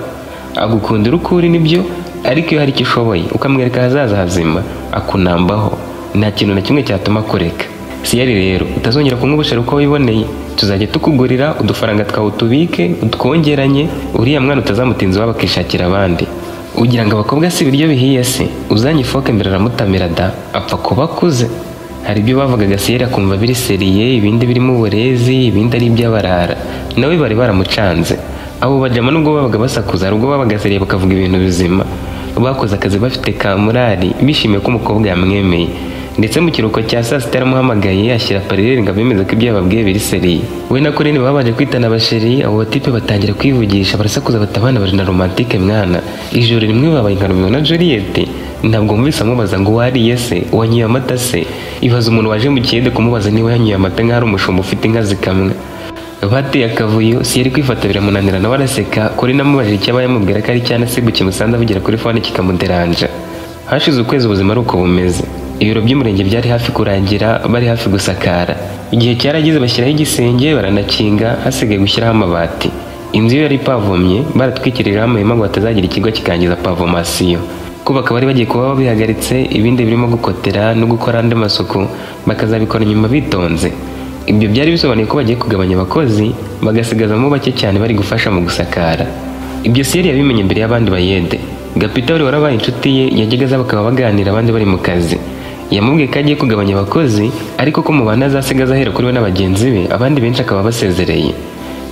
Agukundira uko uri nibyo, ariko iyo hari icyo ushoboye ukamwereka ahazaza hazima akunambaho, nta kintu na kimwe cyatuma akureka. Siyeri rero utazongera kunywa ubushera uko wiboneye, tuzajya tukugurira udufaranga twawe tubike utwongeranye, uriya mwana utazamutinza iwabo akishakira abandi. Ugira ngo abakobwa si ibiryo bihiye se? Uzanye ifoke mbere aramutamira da, apfa kuba akuze. Hari ibyo bavugaga Siyeri akumva biri seriye, ibindi birimo uburezi, ibindi ari iby'abarara, nawe bari baramucanze. Abo bajama nubwo babaga basakuza ubwo babaga seriye bakavuga ibintu bizima, bakoze akazi bafite kamurari bishimiye ko umukobwa yamwemeye. Ndetse mu kiruko cya saa sita yaramuhamagaye ashyira parereri ngo abemeze ko ibyo yababwiye biri seriye. We na Corinne babaje kwitana abasheri, abo batipe batangira kwivugisha barasakuza bati abana bari na romantike mwana. Ijoro rimwe babaye nka Romeo na Juliet, ntabwo mwese amubaza ngo wariye se, wanyoye amata se. Ibaza umuntu waje mu kiyede kumubaza niba yanyoye amata nk'ari umushumba ufite inka zikamwa. Bateye akavuyo, Siyeri kwifata biramunanira nawe araseka. Corinne amubajije icyo abaye amubwira ko ari cyane se kimusanze avugira kuri fone kikamuderanja. Hashize ukwezi ubuzima ari uko bumeze. Ibiro by'umurenge byari hafi kurangira, bari hafi gusakara. Igihe cyarageze bashyiraho igisenge baranakinga, hasigaye gushyiraho amabati. Inzu yari pavomye, baratwikiriraho amahema ngo batazagira ikigo kikangiza pavomasiyo. Kubaka bari bagiye kuba babihagaritse, ibindi birimo gukotera no gukora andi masuku bakazabikora nyuma bitonze. Ibyo byari bisobanuye ko bagiye kugabanya abakozi bagasigazamo bake cyane bari gufasha mu gusakara. Ibyo Siyeri yabimenye imbere y'abandi bayede. Gapita wari warabaye inshuti ye yajyaga aza bakaba baganira abandi bari mu kazi. Yamubwiye ko agiye kugabanya abakozi ariko ko mu bana azasigaza ahera kuri we n'abagenzi be, abandi benshi akaba basezereye.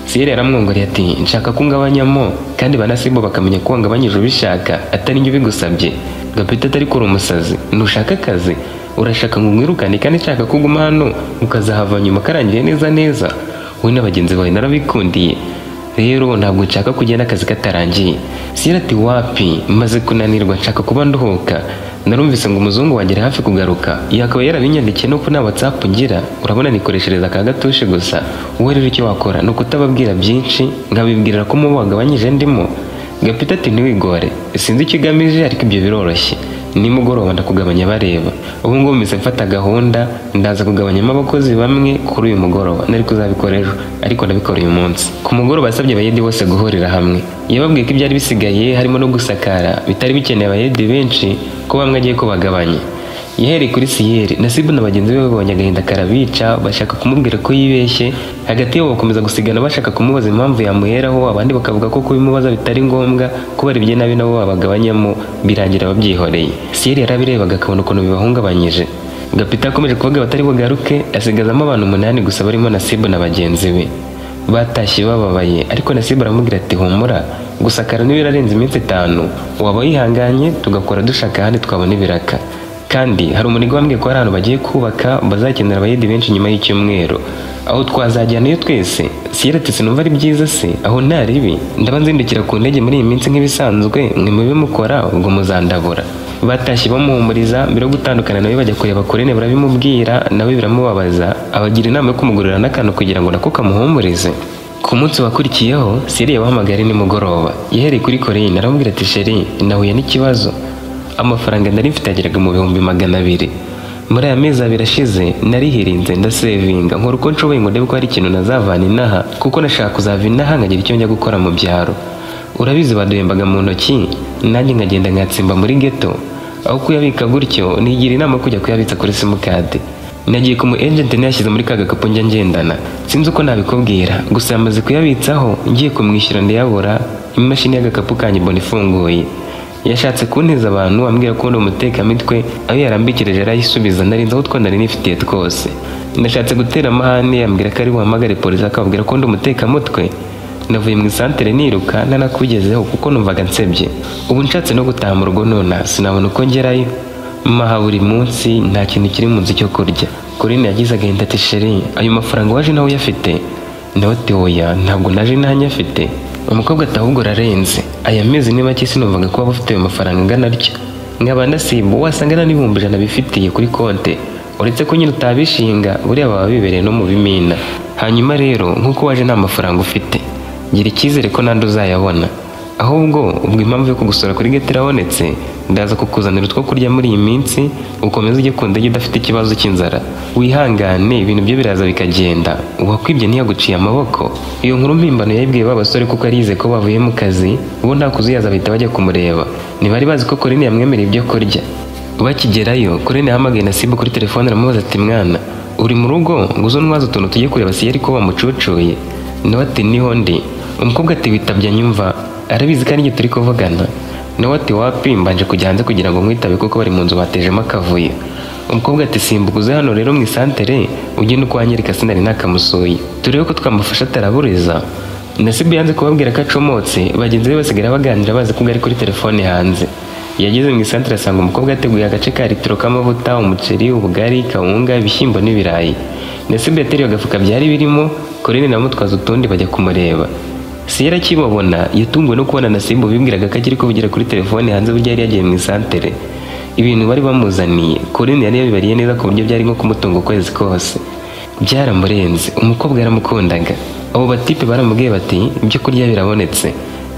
Siyeri yaramwongoreye ati nshaka ko ngabanyamo kandi banasibo bakamenya ko wangabanyije ubishaka atari njye ubigusabye. Gapita atari kuri umusazi, nushaka akazi urashaka ngo mwirukane kandi nshaka kuguma hano ukazahava nyuma karangiye neza neza. We n'abagenzi bawe narabikundiye, rero ntabwo nshaka kugenda akazi katarangiye. Siyeri ati wapi, maze kunanirwa nshaka kuba nduhuka. Narumvise ngo umuzungu wanjye ari hafi kugaruka, yakaba yarabinyandikiye nuko nta WhatsApp ngira, urabona nikoreshereza aka gatushe gusa. Wowe rero icyo wakora ni ukutababwira byinshi nkabibwirira ko mubo wagabanyije ndimo. Gapita ati ntiwigore, sinzi icyo ugamije ariko ibyo biroroshye. Nimugoroba ndakugabanya bareba. Ubu ngubu mise mfata gahunda ndaza kugabanyamo abakozi bamwe kuri uyu mugoroba, nari kuzabikora ejo ariko ndabikora uyu munsi. Ku mugoroba yasabye abayedi bose guhurira hamwe. Yababwiye ko ibyari bisigaye harimo no gusakara bitari bikeneye abayedi benshi ko bamwe agiye kubagabanya. Yahereye kuri Siyeri. Nasibu na bagenzi be babonye agahinda karabica, bashaka kumubwira ko yibeshye. Hagati yabo bakomeza gusigana bashaka kumubaza impamvu yamuheraho, abandi bakavuga ko kubimubaza bitari ngombwa ko baribye nabi nabo babagabanyamo, birangira babyihoreye. Siyeri yarabirebaga akabona ukuntu bibahungabanyije. Gapita akomeje kuvuga batari bugaruke, asigazamo abantu 8 gusa barimo Nasibu na bagenzi be. Batashye bababaye ariko Nasibu aramubwira ati humura, gusakara n'ibirarenze iminsi 5 waba yihanganye tugakora dushaka ahandi twabona ibiraka. Kandi hari umunigo wambwiye ko hari ahantu bagiye kubaka bazakenera abayedi benshi nyuma y'icyumweru, aho twazajyanayo twese. Siyeri ati sinumva ari byiza se, aho ntaribi ndaba nzindukira ku ndege muri iyi minsi nk'ibisanzwe, mwe mube mukora ubwo muzandabura. batashye bamuhumuriza mbere yo gutandukana nawe bajya kureba Corinne barabimubwira nawe biramubabaza abagira inama yo kumugurira n'akantu kugira ngo nako kamuhumurize. Ku munsi wakurikiyeho Cyril yabahamagaye nimugoroba yahereye kuri Corinne aramubwira ati Chérie nahuye n'ikibazo amafaranga nari mfite ageraga mu 200,000 muri aya mezi abiri ashize narihirinze ndasevinga nkora uko nshoboye ngo ndebe ko hari ikintu nazavana inaha kuko nashaka kuzava inaha nkagira icyo njya gukora mu byaro. Urabizi baduhembaga mu ntoki nanjye nkagenda nkatsimba muri ghetto aho kuyabika gutyo nigira inama yo kujya kuyabitsa kuri simukadi. Nagiye ku mu agent ntiyashyize muri ka gakapu njya ngendana sinzi uko nabikubwira gusa yamaze kuyabitsaho ngiye kumwishyura ndiyabura imashini y'agakapu kanjye mbona ifunguye. Yashatse kuntiza abantu ambwira ko ndi umutekamitwe aho yarambikirije arayisubiza narinze aho twandari nifitiye twose. Ndashatse gutera amahane ambwira ko ari buhamagare polisi akabwira ko ndi umutekamutwe. Navuye mu isantere niruka ntanakugezeho kuko numvaga nsebye. Ubu nshatse no gutaha mu rugo nona sinabona uko ngerayo maha buri munsi nta kintu kiri mu nzu cyo kurya. Corinne yagize agahinda ati Chérie ayo mafaranga waje nawe uyafite? Nawe ati oya ntabwo naje ntanyafite. Umukobwa ati ahubwo urarenze aya mezi ni make sinumvaga ko waba ufite ayo mafaranga angana atyo. Nkaba ndasiba wasanga nta n'ibihumbi 100 bifitiye kuri konte uretse ko nyine utabishinga buriya baba bibereye no mu bimina. Hanyuma rero nk'uko waje nta mafaranga ufite gira icyizere ko nandi uzayabona ahubwo ubwo impamvu yo kugusura kuri gate irabonetse ndaza kukuzanira utwo kurya muri iyi minsi ukomeze ujye ku ndege udafite ikibazo cy'inzara. Wihangane ibintu byo biraza bikagenda uwakwibye ntiyaguciye amaboko. Iyo nkuru mpimbano yayibwiye babasore kuko arize ko bavuye mu kazi ubu nta kuzuyaza bahita bajya kumureba. Ntibari bazi ko Corinne yamwemereye ibyo kurya. Bakigerayo Corinne yahamagaye Nasibu kuri telefone aramubaza ati mwana uri mu rugo nguzo ntwaza utuntu tugiye kureba si yari ko bamucucuye? Nawe ati niho ndi. Umukobwa ati witabye nyumva arabizi kandi turi kuvugana. Nawe ati wapi mbanje kujya hanze kugira ngo mwitabe kuko bari mu nzu batejemo akavuyo. Umukobwa ati simbuguze hano rero mu isantere ugenda uko wanyereka sinari nakamusuye turebe ko twamufasha ataraburiza. Nasibu yanze kubabwira ko acomotse bagenzi be basigara baganira bazi ko ari kuri telefone hanze. Yageze mu isantere asanga umukobwa yateguye agace ka litiro k'amavuta umuceri ubugari kawunga ibishyimbo n'ibirayi. Nasibu yateriye agafuka byari birimo Corinne na mutwaza utundi bajya kumureba. Siyera kibabona yatunguwe no kubona Nasibu bibwiraga ko akiri kuvugira kuri telefone hanze burya yari yagiye mu isantere. Ibintu bari bamuzaniye Corinne yari yabibariye neza ku buryo byari nko kumutunga ukwezi kose. Byaramurenze umukobwa yaramukundaga. Abo batipe baramubwiye bati ibyo kurya birabonetse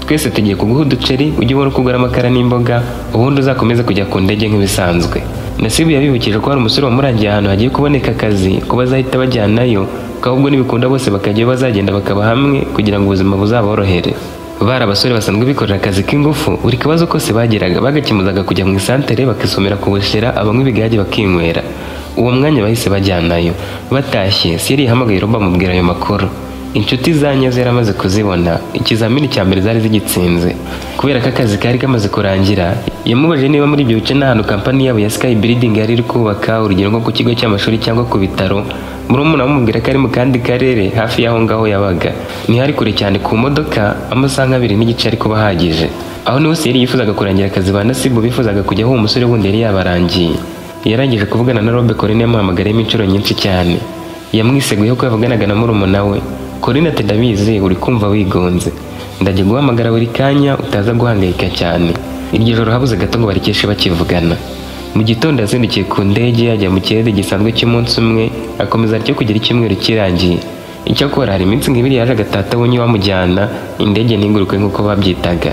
twese tugiye kuguha uduceri ujye ubona kugura amakara n'imboga ubundi uzakomeza kujya ku ndege nk'ibisanzwe. Nasibu yabibukije ko hari umusore wamurangiye ahantu hagiye kuboneka akazi ko bazahita bajyanayo ahubwo nibikunda bose bakajya bazagenda bakaba hamwe kugira ngo ubuzima buzaborohere. Bari abasore basanzwe bikorera akazi k'ingufu buri kabazo kose bageraga bagakimuzaga kujya mu isantere bakisomera ku bushera abanywa ibigage bakinywera. Uwo mwanya bahise bajyanayo. Batashye Cyril yahamagaye Roba amubwira ayo makuru. Inshuti zanye zaramaze kuzibona ikizamini cya mbere zari zigitsinze kubera ko akazi kari kamaze kurangira. Yamubajije niba muri ibyo bice n'ahantu kampani yabo ya Sky Building yari iri kubaka urugero nko ku kigo cy'amashuri cyangwa ku bitaro. Murumuna amubwira ko ari mu kandi karere hafi y'aho ngaho yabaga ntihari kure cyane ku modoka amasaha 2 n'igice ariko bahagije. Aho niho Cyril yifuzaga kurangira akazi ba Nasibu bifuzaga kujyaho umusore wundi yari yabarangiye. Yarangije kuvugana na Robe Corinne yamuhamagariyemo inshuro nyinshi cyane. Yamwiseguyeho ko yavuganaga na murumuna we. Corinne ati ndabizi uri kumva wigonze ndagiye guhamagara buri kanya utaza guhangayika cyane. Iryo joro habuze gato ngo barikeshe bakivugana. Mu gitondo yazindukiye ku ndege ajya mu kirere gisanzwe cy'umunsi umwe akomeza aricyo kugira icyumweru kirangiye. Icyakora hari iminsi nk'ibiri yaje agatata abonye bamujyana indege ntiguruke nk'uko babyitaga.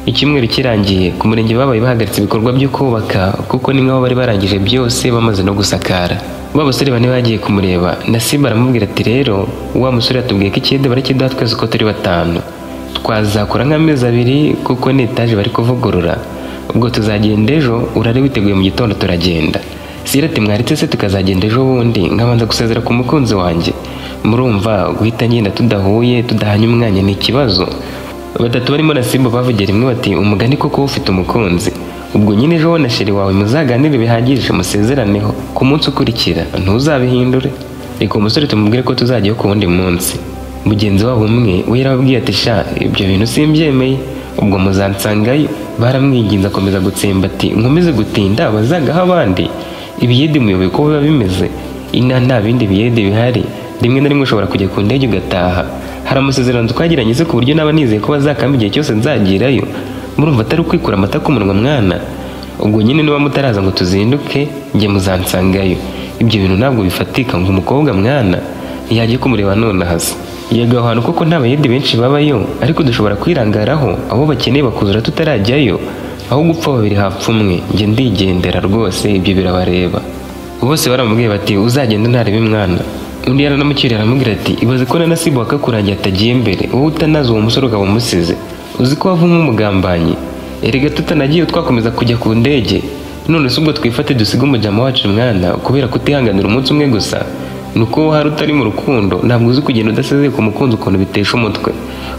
Icyumweru kirangiye ku murenge babaye bahagaritse ibikorwa byo kubaka kuko ni nk'aho bari barangije byose bamaze no gusakara. Babasore bane bagiye kumureba. Nasibu aramubwira ati rero wa musore yatubwiye ko ikiyede barakiduha twese uko turi 5 twazakora nk'amezi 2 kuko ni etaje bari kuvugurura ubwo tuzagenda ejo urare witeguye mu gitondo turagenda. Cyril ati mwaritse se tukazagenda ejo bundi nkabanza gusezera ku mukunzi wanjye murumva guhita ngenda tudahuye tudahanye umwanya ni ikibazo. Batatu barimo Nasibu bavugira rimwe bati umugani koko ufite umukunzi ubwo nyine ejo na sheri wawe muzaganire bihagije musezeraneho ku munsi ukurikira ntuzabihindure. Reka umusore tumubwire ko tuzajyayo ku wundi munsi. Mugenzi wabo umwe we yarababwiye ati sha ibyo bintu simbyemeye ubwo muzansangayo. Baramwinginze akomeza gutsemba ati nkomeze gutinda bazagaho abandi ibiyede muyoboye ko biba bimeze nta bindi biyede bihari rimwe na rimwe ushobora kujya ku ndege ugataha. Hari amasezerano twagiranye se ku buryo naba nizeye ko bazakamba igihe cyose nzagirayo. Murumva atari ukwikura amata ku munwa mwana. ubwo nyine niba mutaraza ngo tuzinduke njye muzansangayo. Ibyo bintu ntabwo bifatika ngo umukobwa mwana yagiye kumureba none hasi. Yego ahantu koko nta bayede benshi babayo, ariko dushobora kwirangaraho abo bakeneye bakuzura tutarajyayo, aho gupfa babiri hapfa umwe. Njye ndigendera rwose, ibyo birabareba. Bose baramubwiye bati uzagenda ntarebe mwana. Undi yaranamukiriye aramubwira ati ibaze ko na Nasibu wakakurangiye atagiye imbere, wowe utanazi uwo musore ukaba umusize. Uzi ko wavumwe umugambanyi? Erega tutanagiye twakomeza kujya ku ndege, none se ubwo twifate dusiga umujama wacu mwana kubera kutihanganira umunsi umwe gusa? Nuko hari utari mu rukundo, ntabwo uzi kugenda udasezeye ku mukunzi ukuntu bitesha umutwe.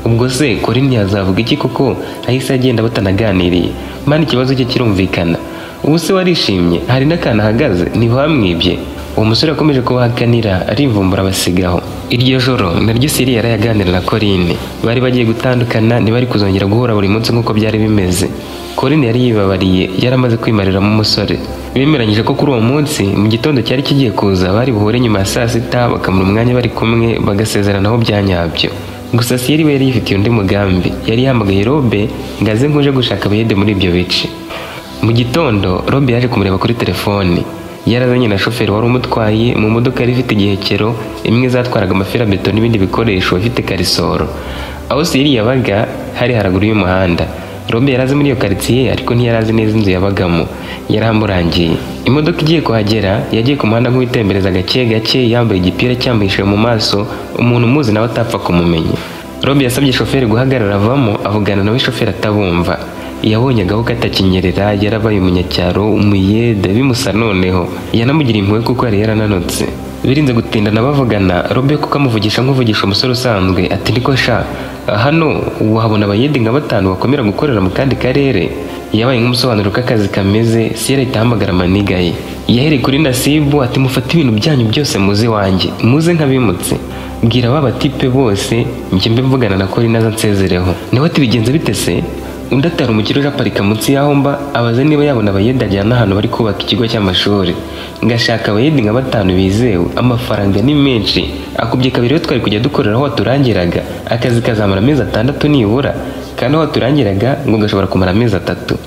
Ubwo se Corinne yazavuga iki koko ahise agenda batanaganiriye? Mana ikibazo cye kirumvikana. Ubu se warishimye? Hari n'akana ahagaze ntibamwibye? Uwo musore yakomeje kubahakanira arivumbura basigaho. Iryo joro naryo Siri yarayaganira na Corinne. Bari bagiye gutandukana, ntibari kuzongera guhura buri munsi nk'uko byari bimeze. Corinne yari yibabariye, yaramaze kwimariramo umusore. Bemeranyije ko kuri uwo munsi mu gitondo cyari kigiye kuza bari buhure nyuma ya saa sita, bakamura umwanya bari kumwe bagasezeranaho bya nyabyo. Gusa Siri we yari yifitiye undi mugambi. Yari yahamagaye Robe ngo aze nkuje gushaka abayede muri ibyo bice. Mu gitondo Robe yaje kumureba kuri telefoni. Yarazanye na shoferi wari umutwaye mu modoka yari ifite igihekero, imwe zatwaraga amaferabeto n'ibindi bikoresho ifite karisoro. Aho Siri yabaga hari haraguru y'umuhanda. Robe yarazi muri iyo quartier ariko ntiyarazi neza inzu yabagamo. Yaramurangiye. Imodoka igiye kuhagera yagiye ku muhanda nk'uwitembereza gake gake, yambaye igipira cyamwishe mu maso, umuntu umuzi nawe atapfa kumumenya. Robe yasabye shoferi guhagarara avamo, avugana nawe shoferi atabumva. Yabonye agaho katakinyerera, yarabaye umunyacyaro, umuyede bimusa noneho. Yanamugiriye impuhwe kuko yari yarananutse. Birinze gutindana bavugana, Robe kuko amuvugisha nk'uvugisha umusore usanzwe ati niko sha, hano wahabona abayede nka 5 bakomera gukorera mu kandi karere. Yabaye nk'umusobanuro k'akazi kameze. Siri ahita ahamagara maniga ye. Yahereye kuri Nasibu ati mufate ibintu byanyu byose muze wanjye, muze nk'abimutse. Bwira baba tipe bose njye mbe mvugana na Corinne aza nsezereho. Nawe ati bigenze bite se? Undi atari umukire uje aparika munsi y'aho mba, abaza niba yabona abayede ajyana ahantu bari kubaka ikigo cy'amashuri. Ngashaka abayede nka 5 bizewe, amafaranga ni menshi. Akubye kabiri yo twari kujya dukorera aho turangiraga, akazi kazamara amezi 6 nibura, kandi aho turangiraga ngo gashobora kumara amezi 3.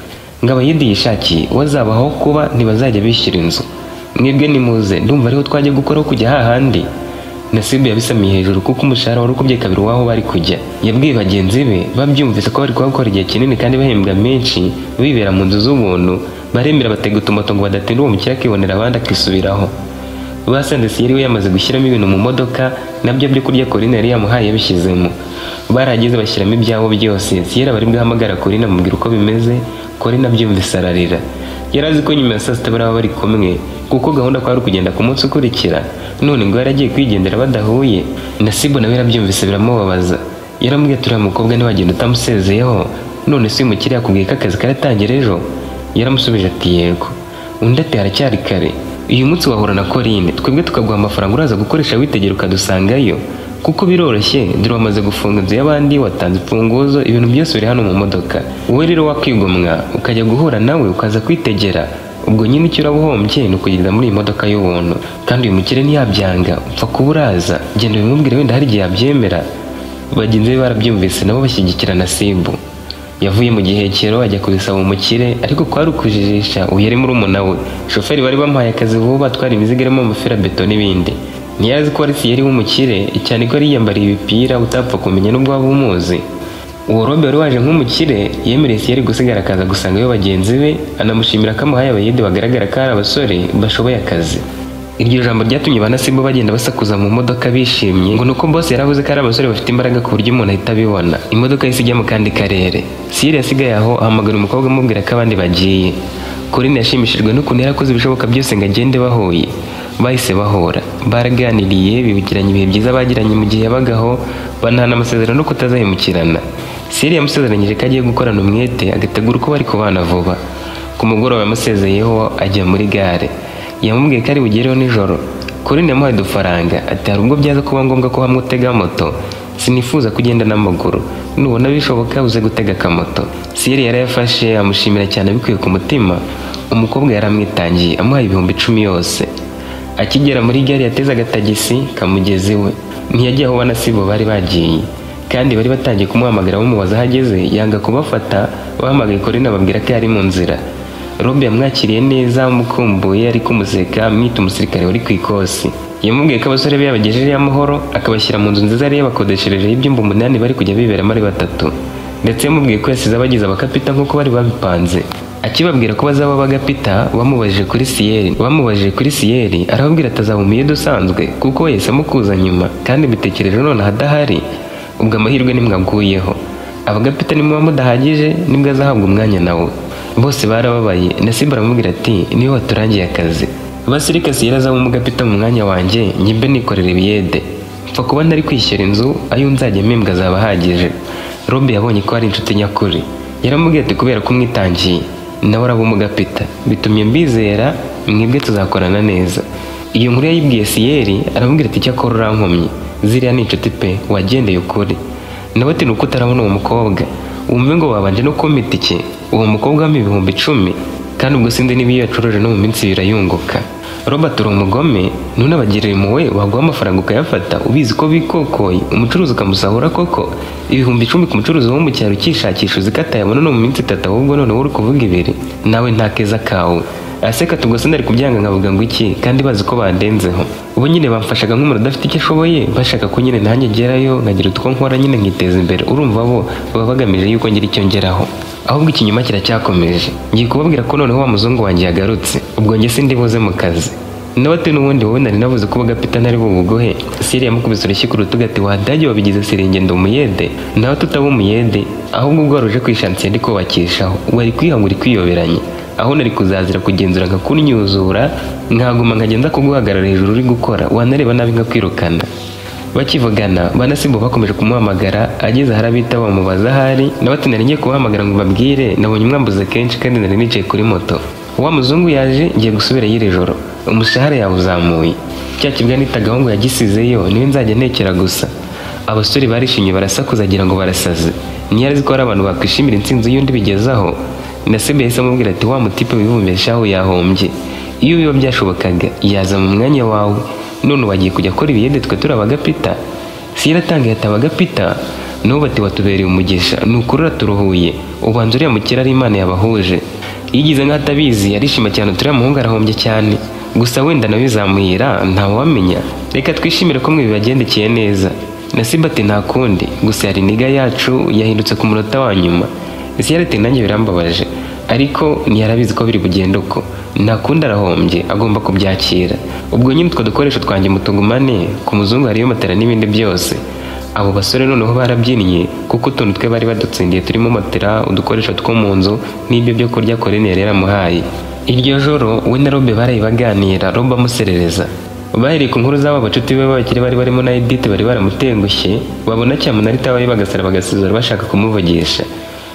Ngo abayede yishakiye wazabaho kuba ntibazajya bishyira inzu. Mwebwe nimuze ndumva ariho twajya gukora kujya hahandi. Nasibu yabisamiye hejuru kuko umushahara wari ukubye kabiri waho bari kujya. Yabwiye bagenzi be babyumvise ko bari kuhakora igihe kinini kandi bahembwa menshi, bibera mu nzu z'ubuntu. Baremera batega utumoto ngo badatinda uwo mukire akibonera abandi akisubiraho. Basanze Siri we yamaze gushyiramo ibintu mu modoka, nabyo byo kurya Corinne yari yamuhaye bishyizemo. Barageze bashyiramo ibyabo byose. Siri bari bwahamagara Corinne amubwira uko bimeze. Corinne abyumvise ararira. Yarazi ko nyuma ya saa sita baraba bari kumwe kuko gahunda kwari kugenda ku munsi ukurikira, none ngo yaragiye kwigendera badahuye. Nasibu nawe yarabyumvise biramubabaza. Yaramubwiye turiya mukobwa ntiwagenda utamusezeyeho, none se uyu mukire yakubwiye ko akazi karatangira ejo? Yaramusubije ati yego. Undi ati haracyari kare, uyu munsi wahura na Corinne twebwe tukaguha amafaranga uraza gukoresha witegera ukadusangayo kuko biroroshye. Dore wamaze gufunga inzu y'abandi, watanze imfunguzo, ibintu byose biri hano mu modoka. Wowe rero wakwigomwa ukajya guhura nawe ukaza kwitegera, ubwo nyine icyo urabuhombye ni ukugenda muri iyi modoka y'ubuntu. Kandi uyu mukire ntiyabyanga, upfa kuba uraza, genda ubimubwire wenda hari igihe yabyemera. Bagenzi be barabyumvise nabo bashyigikira Nasibu. Yavuye mu gihekero ajya kubisaba umukire, ariko kwari ukujijisha uyu yari murumuna we. Shoferi bari bamuhaye akazi vuba atwara imizigo irimo amaferabeto n'ibindi. Ntiyazi ko ari Siri w'umukire, cyane ko yari yiyambariye ibipira utapfa kumenya n'ubwo waba umuzi. Uwo Robe wari waje nk'umukire yemereye Siri gusigara akaza gusangayo bagenzi be, anamushimira ko amuhaye abayede bagaragara ko ari abasore bashoboye akazi. Iryo jambo ryatumye ba Nasibu bagenda basakuza mu modoka bishimye ngo nuko boss yaravuze ko ari abasore bafite imbaraga ku buryo umuntu ahita abibona. Imodoka yise ijya mu kandi karere. Siri yasigaye aho ahamagara umukobwa amubwira ko abandi bagiye. Corinne yashimishijwe n'ukuntu yarakoze ibishoboka byose ngo agende bahuye. Bahise bahura, baraganiriye, bibukiranye ibihe byiza bagiranye mu gihe yabagaho, banahana amasezerano no kutazahemukirana. Siri yamusezeranyije ko agiye gukorana umwete agategura uko bari kubana vuba. Ku mugoroba yamusezeyeho ajya muri gare. Yamubwiye ko ari bugereho nijoro. Corinne yamuhaye udufaranga ati hari ubwo byaza kuba ngombwa ko hamwe utega moto, sinifuza kugenda n'amaguru, nubona bishoboka uze gutega akamoto. Siri yarayafashe amushimira cyane bikuye ku mutima. Umukobwa yaramwitangiye amuhaye 10,000 yose. Akigera muri gare yateze agatagisi kamugeze iwe. Ntiyagiye aho Nasibu bari bagiye, kandi bari batangiye kumuhamagara bamubaza aho ageze. Yanga kubafata, bahamagaye Corinne ababwira ko yari mu nzira. Rob yamwakiriye neza amukumbuye ari kumuseka amwita umusirikare wari ku ikosi. Yamubwiye ko abasore be yabagejeje amahoro akabashyira mu nzu nziza yari yabakodeshereje y'ibyumba 8 bari kujya biberamo ari batatu, ndetse yamubwiye ko yasize abagize abakapita nk'uko bari babipanze. Akibabwira ko bazaba abagapita bamubajije kuri Siyeri arababwira atazaba umuyede usanzwe kuko we yahisemo kuza nyuma kandi bitekereje none adahari, ubwo amahirwe nimwaguyeho abagapita nimuba mudahagije nibwo azahabwa umwanya nawe. Bose barababaye. Nasibu aramubwira ati niwe waturangiye akazi, basirika Siyeri azaba umugapita mu mwanya wanjye njye nikorera ibiyede, mpfa kuba ntari kwishyura inzu ayo nzajya mpembwa azaba ahagije. Rob yabonye ko ari inshuti nyakuri, yaramubwiye ati kubera ko umwitangiye nawe araba umugapita bitumye mbizera mwebwe tuzakorana neza. Iyo nkuru yayibwiye Siyeri aramubwira ati cyakora urankomye, ziriya ni inshuti pe wagendeye ukuri. Nawe ati nuko utarabona uwo mukobwa wumve ngo wabanje no kumita iki, uwo mukobwa wampa ibihumbi 10 kandi ubwo sindi niba iyo yacuruje no mu minsi birayunguka. Robert uri umugome ntunabagirire impuhwe, waguha amafaranga ukayafata ubizi ko bikokoye umucuruzi ukamusahura koko ibihumbi 10 ku mucuruzi wo mu cyaro ukishakisha uzi ko atayabona no mu minsi 3 ahubwo none uri kuvuga ibiri, nawe nta keza kawe. Aseka tubwo sindari kubyanga nkavuga ngo iki kandi bazi ko bandenzeho. Ubu nyine bamfashaga nk'umuntu udafite icyo ashoboye bashaka ko nyine nanjye ngerayo nkagira utwo nkora nyine nkiteza imbere. Urumva bo baba bagamije yuko ngira icyo ngeraho, ahubwo ikinyuma kiracyakomeje. Ngiye kubabwira ko noneho wa muzungu wanjye yagarutse, ubwo njye sindi buze mu kazi. Nawe ati n'ubundi wowe nari navuze ko bagapita ntari bubugohe. Siyeri yamukubise urushyi ku rutugu ati wadage wabigize Sirenge ndo umuyede, nawe tutaba umuyede ahubwo ubwo waruje kwishansiye ndi kubakishaho wari kwihangura kwiyoberanye, aho nari kuzazira kugenzura nkakunyuzura nkaguma nkagenza kuguhagarara hejuru uri gukora wanareba nabi nkakwirukana. Bakivugana Banasibu bakomeje kumuhamagara, ageze harabita bamubaza ahari, nawe ati nari ngiye kubahamagara ngo mbabwire nabonye umwambuze kenshi kandi nari nicaye kuri moto. Wa muzungu yaje ngiye gusubira y'iri joro, umushahara yawuzamuye, cya kibwa nitagaho ngo yagisizeyo niwe nzajya ntekera gusa. Abasore barishimye barasakuza agira ngo barasaze, ntiyari ko ari abantu bakwishimira intsinzi y'undi bigezaho. Nasibu yahise amubwira ati wa mutipe wibumbeshaho yahombye, iyo biba byashobokaga yaza mu mwanya wawe, none wagiye kujya akora ibiyede twe turi abagapita. Siyeri atangaye ati abagapita n'ubu ati watubereye umugisha nukurura turuhuye, ubanza uriya mukera ari Imana yabahuje. Yigize nk'atabizi arishima cyane turiya muhungu arahombye cyane, gusa wenda nabizamuhira ntawamenya, reka twishimire ko mwe bibagendekeye neza. Nasibu ati nta kundi, gusa yari niga yacu yahindutse ku munota wa nyuma. Siyeri ati nanjye birambabaje ariko ntiyarabizi ko biri bugende uko, nta kundi arahombye agomba kubyakira. Ubwo nyine utwo dukoresho twanjye mutugumane, ku muzungu hariyo matera n'ibindi byose. Abo basore noneho barabyinnye kuko utuntu twe bari badutsindiye turimo matera, udukoresho two mu nzu n'ibyo byo kurya Corinne yari yaramuhaye. Iryo joro we na Rob barayibaganira, Rob amuserereza. Bahereye ku nkuru z'abo bacuti be babakire bari barimo na Edith bari baramutengushye, babona cyamunarita bari bagasara bagasizora bashaka kumuvugisha.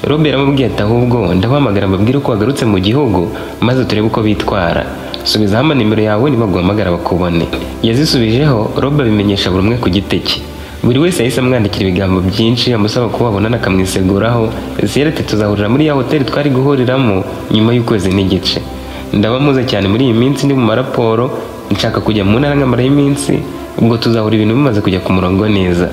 Rob yaramubwiye ati ahubwo ndabahamagara mbabwire ko wagarutse mu gihugu maze turebe uko bitwara, subiza hama nimero yawe nibaguhamagara bakubone. Yazisubijeho Rob abimenyesha buri umwe ku giti cye, buri wese yahise amwandikira ibigambo byinshi amusaba ko babonana akamwiseguraho. Siyeri ati tuzahurira muri ya hoteli twari guhuriramo nyuma y'ukwezi n'igice, ndaba muze cyane muri iyi minsi ndi mu maraporo, nshaka kujya mu ntara nkamara y'iminsi, ubwo tuzahura ibintu bimaze kujya ku murongo neza.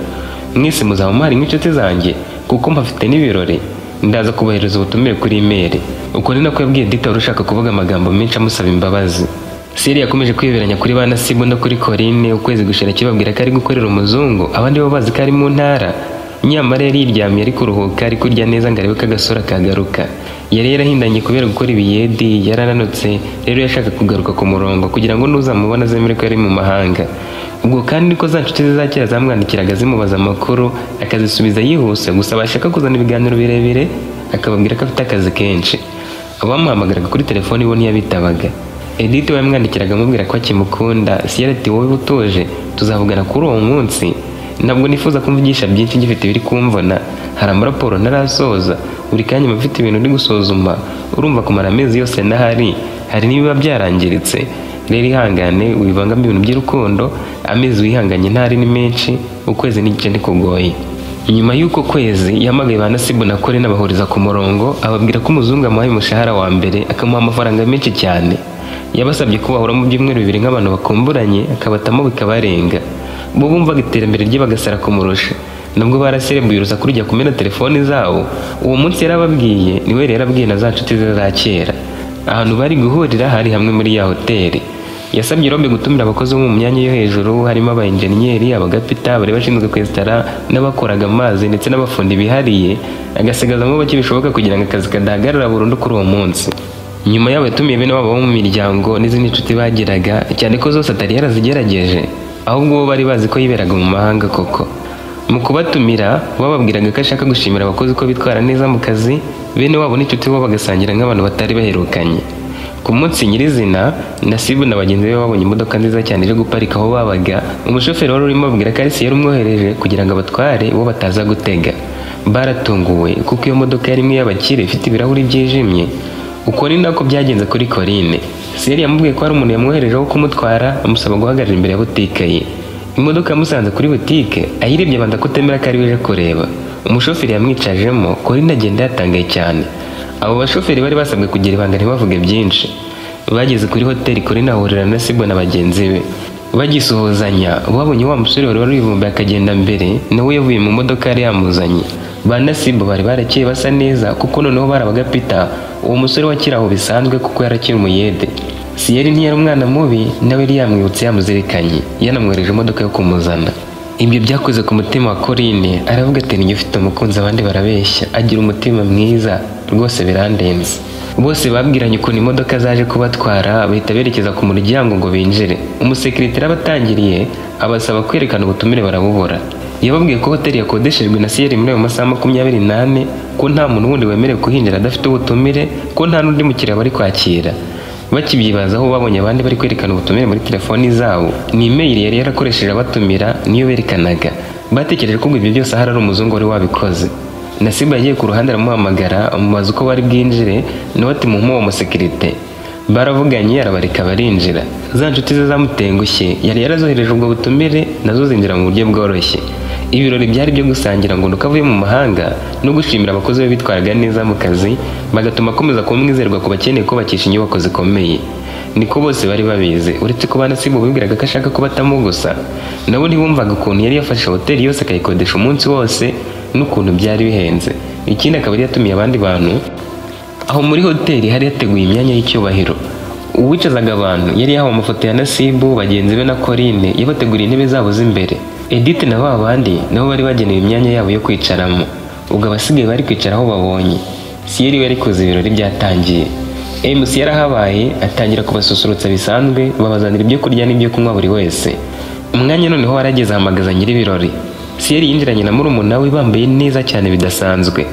Mwese muzaba muhari nk'inshuti zanjye kuko mpafite n'ibirori, ndaza kubahereza ubutumire kuri email. Uko ni nako yabwiye Dita ushaka kuvuga amagambo menshi amusaba imbabazi. Siyeri yakomeje kwiyoberanya kuri Banasibu no kuri Corinne, ukwezi gushira kibabwira ko ari gukorera umuzungu, abandi bo bazi ko ari mu ntara. Nyamara yari yiryamiye ari kuruhuka ari kurya neza ngo arebe ko agasura kagaruka. Yari yarahindanye kubera gukora ibiyedi, yarananutse rero yashaka kugaruka ku murongo kugira ngo nuzamubona azemere ko yari mu mahanga. Ubwo kandi niko za nshuti ze za kera zamwandikiraga zimubaza amakuru akazisubiza yihuse, gusa bashaka kuzana ibiganiro birebire akababwira ko afite akazi kenshi. Abamuhamagaraga kuri telefoni bo ntiyabitabaga. Edith we yamwandikiraga amubwira ko akimukunda. Siyeri ati wowe utuje tuzavugana kuri uwo munsi, ntabwo nifuza kumvugisha byinshi ngifite biri kumvana, hari amaraporo ntarasoza, buri kanya mfite ibintu ndi gusuzuma, urumva kumara amezi yose nahari hari nibiba byarangiritse. Rero ihangane wibangamo ibintu by'urukundo, amezi wihanganye ntari ni menshi, ukwezi n'igice ndikugoye. Nyuma y'uko kwezi yamagaye Banasibu na Corinne n'abahuriza ku murongo, ababwira ko umuzungu amuhaye umushahara wa mbere akamuha amafaranga menshi cyane. Yabasabye ko bahura mu byumweru 2 nk'abantu bakumburanye akabatamo bikabarenga. Bo bumvaga iterambere rye bagasara kumurusha, nubwo baraserebuye urusaku kumena telefoni zabo. Uwo munsi yarababwiye niwe rero abwiye na za nshuti ze za kera, ahantu bari guhurira hari hamwe muri ya hoteli. Yasabye Robe gutumira abakozi bo mu myanya yo hejuru harimo abainjeniyeri, abagapita, bari bashinzwe kwesitara n'abakoraga amazi ndetse n'abafundi bihariye, agasigazamo bake bishoboka kugira ngo akazi kadahagarara burundu kuri uwo munsi. Nyuma yabo yatumiye bene wabo bo mu miryango n'izindi nshuti bagiraga, cyane ko zose atari yarazigerageje, ahubwo bo bari bazi ko yiberaga mu mahanga koko. Mu kubatumira bababwiraga ko ashaka gushimira abakozi ko bitwara neza mu kazi, bene wabo n'inshuti bo bagasangira nk'abantu batari baherukanye. Ku munsi nyirizina, Nasibu na bagenzi be babonye imodoka nziza cyane ije guparika aho babaga. Umushoferi wari urimo ababwira ko ari Sierra umwohereje kugira ngo abatware bo bataza gutega. Baratunguwe kuko iyo modoka yari imwe y'abakire ifite ibirahuri byijimye. Uko ni nako byagenze kuri Corinne. Sierra yamubwiye ko hari umuntu yamwohereje wo kumutwara, amusaba guhagarara imbere ya butike ye. Imodoka yamusanze kuri butike, ayirebye abanza kutemera ko ari we uje kureba. Umushoferi yamwicajemo, Corinne agenda yatangaye cyane. Abo bashoferi bari basabwe kugira ibanga ntibavuge byinshi. Bageze kuri hoteli, Corinne ahurira na Nasibu na bagenzi be. Bagisuhuzanya, babonye wa musore wari wivumbuye akagenda mbere, nawe yavuye mu modoka yari yamuzanye. Ba Nasibu bari barakeye basa neza kuko noneho barabagapita, uwo musore wakiraho bisanzwe kuko yarakira umuyede. Sierra ntiyari umwana mubi, nawe yari yamwibutse yamuzirikanye, yanamwohereje imodoka yo kumuzana. Ibyo byakoze ku mutima wa Corinne, aravuga ati niyo ufite umukunzi abandi barabeshya, agira umutima mwiza rwose birandenze. Bose babwiranye ukuntu imodoka zaje kubatwara, bahita berekeza ku muryango ngo binjire. Umusekirite abatangiriye abasaba kwerekana ubutumire barabubura. Yababwiye ko hoteli yakodeshejwe na Sierra muri ayo masaha 28, ko nta muntu wundi wemerewe kuhinjira adafite ubutumire, ko nta n'undi mukiriya bari kwakira. Bakibyibazaho babonye abandi bari kwerekana ubutumire muri telefoni zabo, ni email yari yarakoresheje abatumira niyo berekanaga. Batekereje ko ibyo byose hari umuzungu wari wabikoze. Nasibu yagiye ku ruhande aramuhamagara amubaza uko bari bwinjire, nawe ati mumuhe uwo musekirite. Baravuganye arabareka barinjira. Za nshuti ze zamutengushye yari yarazohereje ubwo butumire, nazo zinjira mu buryo bworoshye. Ibirori byari byo gusangira ngo nuko avuye mu mahanga no gushimira abakozi be bitwaraga neza mu kazi, bagatuma akomeza kumwizerwa ku bakeneye kubakisha inyubako zikomeye. Niko bose bari babizi, uretse ko Nasibu bibwiraga ko ashaka kubatamo gusa. Nabo ntibumvaga ukuntu yari yafashe hoteli yose akayikodesha umunsi wose n'ukuntu byari bihenze. Ikindi akaba yari yatumiye abandi bantu. Aho muri hoteli hari yateguye imyanya y'icyubahiro. Uwicazaga abantu yari yahawe amafoto ya Nasibu, bagenzi be na Corinne, yabateguriye intebe zabo z'imbere. Edith na babandi nabo bari bagenewe imyanya yabo yo kwicaramo. Ubwo abasigaye bari kwicara aho babonye. Sierra yari kuza ibirori byatangiye. MC yarahabaye atangira kubasusurutsa bisanzwe, babazanira ibyo kurya n'ibyo kunywa buri wese. Umwanya noneho warageze ahamagaza nyiri ibirori. Sierra yinjiranye na murumuna we bambaye neza cyane bidasanzwe.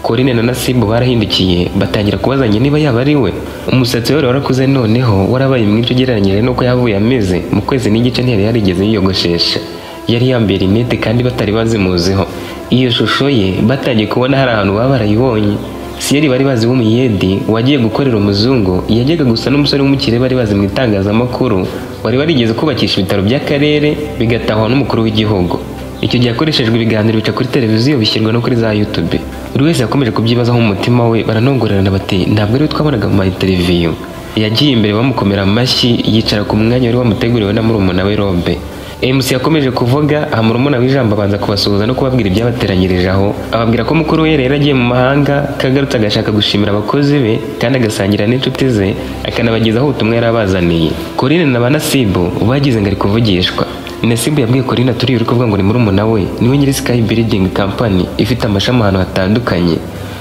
Corinne na Nasibu barahindukiye batangira kubazanya niba yaba ari we. Umusatsi we warakuze noneho warabaye mwinshi ugereranyije nuko yavuye ameze mu kwezi n'igice ntiyari yarigeze yiyogoshesha. Yari yambaye rinete kandi batari bazimuziho. Iyo shusho ye batangiye kubona hari ahantu baba barayibonye. Sierra bari bazi w'umuyedi wagiye gukorera umuzungu, yajyaga gusa n'umusore w'umukire bari bazi mu itangazamakuru, wari warigeze kubakisha ibitaro by'akarere bigatahwa n'umukuru w'igihugu. Icyo gihe akoreshejwe ibiganiro bica kuri televiziyo bishyirwa no kuri za YouTube. Buri wese yakomeje kubyibazaho mu mutima we, baranongorerana bati ntabwo ari we twabonaga mu interview. Yagiye imbere bamukomera amashyi, yicara ku mwanya wari wamuteguriwe na murumuna we Robe. MC yakomeje kuvuga, murumuna w'ijambo abanza kubasuhuza no kubabwira ibyabateranyirije aho, ababwira ko mukuru we yari agiye mu mahanga, kagarutse agashaka gushimira abakozi be kandi agasangira n'inshuti ze, akanabagezaho ubutumwa yari abazaniye. Corinne na Nasibu bagize ngo ari kuvugishwa. Nasibu yabwiye Corinne turi uri kuvuga ngo ni murumuna we, niwe nyiri Sky Building Company ifite amashami ahantu hatandukanye.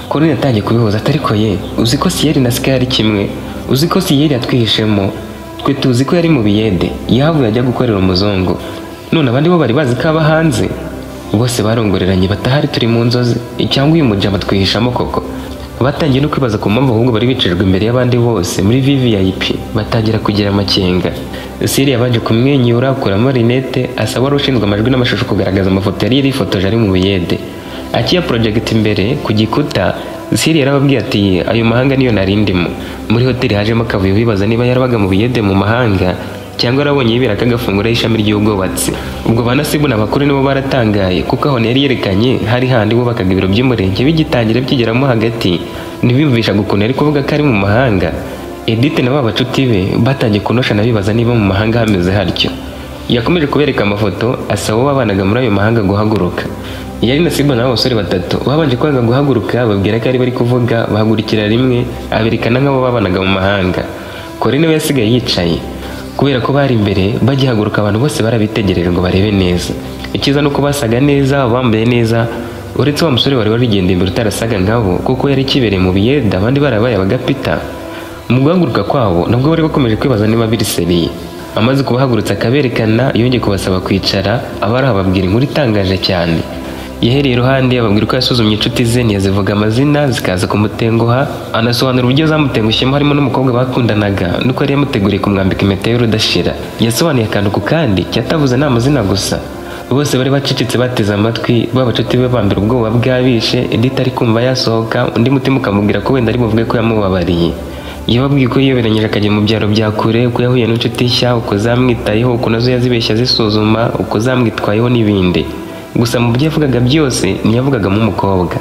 Corinne yatangiye kubihuza atari ko ye, uzi ko Sierra na Sky ari kimwe, uzi ko Sierra yatwihishemo, twe tuzi ko yari mu biyede, yahavuye ajya gukorera umuzungu. None abandi bo bari bazi ko aba hanze. Bose barongoreranye batahari turi mu nzozi, cyangwa uyu mujama twihishamo koko. Batangiye no kwibaza ku mpamvu ahubwo bari bicirwa imbere y'abandi bose muri VVIP, batangira kugira amakenga. Sierra yabanje kumwenyura, akuramo rinete, asaba wari ushinzwe amajwi n'amashusho kugaragaza amafoto yari yifotoje ari mu biyede. Akiya project imbere ku gikuta, Sierra yarababwiye ati ayo mahanga niyo narindimo. Muri hoteli hajemo akavuyo bibaza niba yarabaga mu biyede mu mahanga cyangwa arabonye yibera kagafungura ishami ry'ubwubatsi. Ubwo Nasibu n'abakuru nibo baratangaye kuko aho yari yerekanye hari handi bubakaga ibiro by'umurenge bigitangira byigeramo hagati, ntibiyumvisha gukuntu ari kuvuga ko ari mu mahanga. Edith na babacuti be batangiye kunoshana bibaza niba mu mahanga hameze haryo. yakomeje kubereka amafoto asaba babanaga muri ayo mahanga guhaguruka. Yari Nasibu n'abo basore batatu babanje kwanga guhaguruka, babwira ko ari bari kuvuga, bahagurikira rimwe aberekana nk'abo babanaga mu mahanga. Corinne we yasigaye yicaye kubera ko bari imbere bagihaguruka, abantu bose barabitegereje ngo barebe neza. Ikiza nuko basaga neza, bambaye neza, uretse wa musore wari warigendeye imbere utarasaga nkabo kuko yari kibereye mu biyeda, abandi barabaye abagapita. Mu guhaguruka kwabo nabwo bari bakomeje kwibaza niba biriseriye. Amaze kubahagurutsa akaberekana, yongeye kubasaba kwicara, abari ababwira inkuru itangaje cyane. Yahereye iruhande ababwira ko yasuzumye inshuti ze, ntiyazivuga amazina, zikaza kumutenguha, anasobanura uburyo zamutengushyemo harimo n'umukobwa bakundanaga nuko yari yamuteguriye kumwambika impeta y'urudashira. Yasobanuye akantu ku kandi cyatavuze nta mazina gusa. Bose bari bacecetse bateze amatwi, babacuti be bambira ubwoba bwabishe. Edith ari kumva yasohoka, undi mutima ukamubwira ko wenda ari buvuge ko yamubabariye. Yababwiye ko yiyoberanyije akajya mu byaro bya kure, ko yahuye n'inshuti nshya, uko zamwitayeho, uko nazo yazibeshya zisuzuma, uko zamwitwayeho n'ibindi. Gusa mu byo yavugaga byose ntiyavugagamo umukobwa.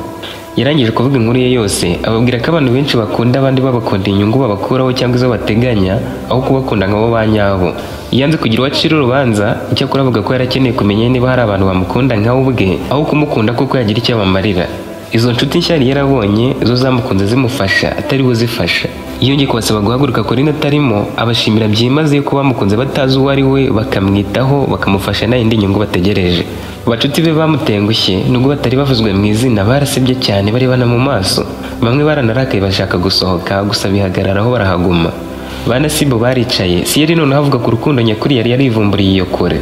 Yarangije kuvuga inkuru ye yose, ababwira ko abantu benshi bakunda abandi babakunda inyungu babakuraho cyangwa izo bateganya, aho kubakunda nk'abo ba nyabo. Yanze kugira uwo acira urubanza, icyakora avuga ko yarakeneye kumenya niba hari abantu bamukunda nkawe ubwe, aho kumukunda kuko yagira icyo bamarira. Izo nshuti nshya yari yarabonye zo zamukunze zimufasha, atari we uzifasha. Yongeye kubasaba guhaguruka Corinne atarimo, abashimira byimazeyo ko bamukunze batazi uwo ari we, bakamwitaho, bakamufasha nta yindi nyungu bategereje. Abacuti be bamutengushye nubwo batari bavuzwe mu izina, barasebye cyane barebana mu maso. Bamwe baranarakaye bashaka gusohoka, gusa bihagararaho barahaguma. Ba Nasibu baricaye, Siyeri noneho avuga ku rukundo nyakuri yari yarivumburiye iyo kure.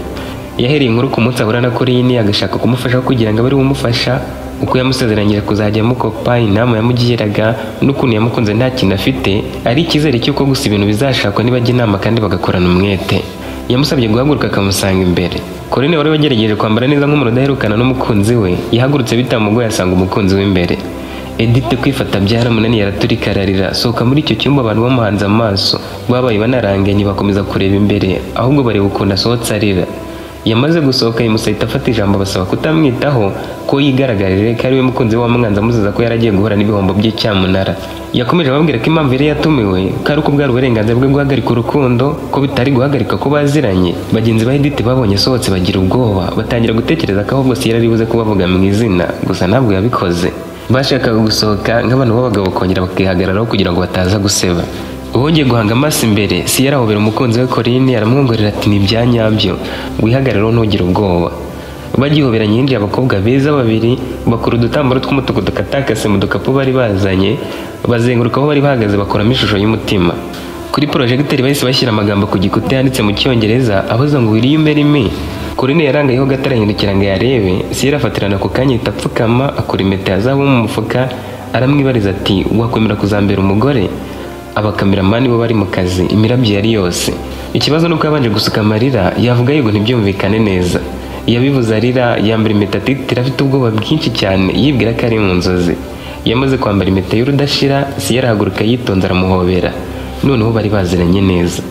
Yahereye inkuru ku munsi ahura na Corinne, agashaka kumufasha kugira ngo abe ari umufasha, uko yamusezeranyije kuzajya amukopa, inama yamugiraga, n'ukuntu yamukunze nta kintu afite, ari icyizere cy'uko gusa ibintu bizashakwa nibajya inama kandi bagakorana umwete. Yamusabye guhaguruka akamusanga imbere. Corinne wari wagerageje kwambara neza nk'umuntu udaherukana n'umukunzi we, yahagurutse bitamugoye asanga umukunzi we imbere. Edith kwifata byaramunaniye, araturika ararira, sohoka muri icyo cyumba. Abantu bamuhanze amaso, babaye banaranganye, bakomeza kureba imbere, ahubwo bareba ukuntu asohotse arira. Yamaze gusohoka yimusahita afata ijambo basaba kutamwitaho, ko yigaragarire ko ari we mukunzi we wamwanze amuziza ko yaragiye guhura n'ibihombo by'icyamunara. Yakomeje ababwira ko impamvu yari yatumiwe ko ari uko bwari uburenganzira bwe guhagarika urukundo, ko bitari guhagarika ko baziranye. Bagenzi ba Edith babonye asohotse bagira ubwoba, batangira gutekereza ko ahubwo Siyeri ari buze kubavuga mu izina, gusa ntabwo yabikoze. Bashakaga gusohoka nk'abantu b'abagabo bakongera bakihagararaho kugira ngo bataza guseba. Wongeye guhanga amaso imbere, Siyeri ahobera umukunzi we Corinne, aramwongorera ati ni ibya nyabyo, wihagararaho ntugire ubwoba. Bagihoberanye hinjiye abakobwa beza babiri, bakora udutambaro tw'umutuku dukatakase mu dukapu bari bazanye, bazenguruka aho bari bahagaze bakoramo ishusho y'umutima. Kuri projecteur bahise bashyira amagambo ku gikuta yanditse mu Cyongereza abaza ngo will you marry me. Corinne yarangayeho gato arahindukira ngo yarebe. Siyeri afatirana ku kanya ahita apfukama, akora impeta ya zahabu mu mufuka, aramwibariza ati wakwemera kuzambera umugore? Abakameramani bo bari mu kazi, imirabyo yari yose. Ikibazo nuko yabanje gusuka amarira, yavuga yego ntibyumvikane neza. Yabivuze arira, yambara impeta atitira afite ubwoba bwinshi cyane, yibwira ko ari mu nzozi. Yamaze kwambara impeta y'urudashira, Siyeri ahaguruka yitonze aramuhobera. Noneho bari baziranye neza.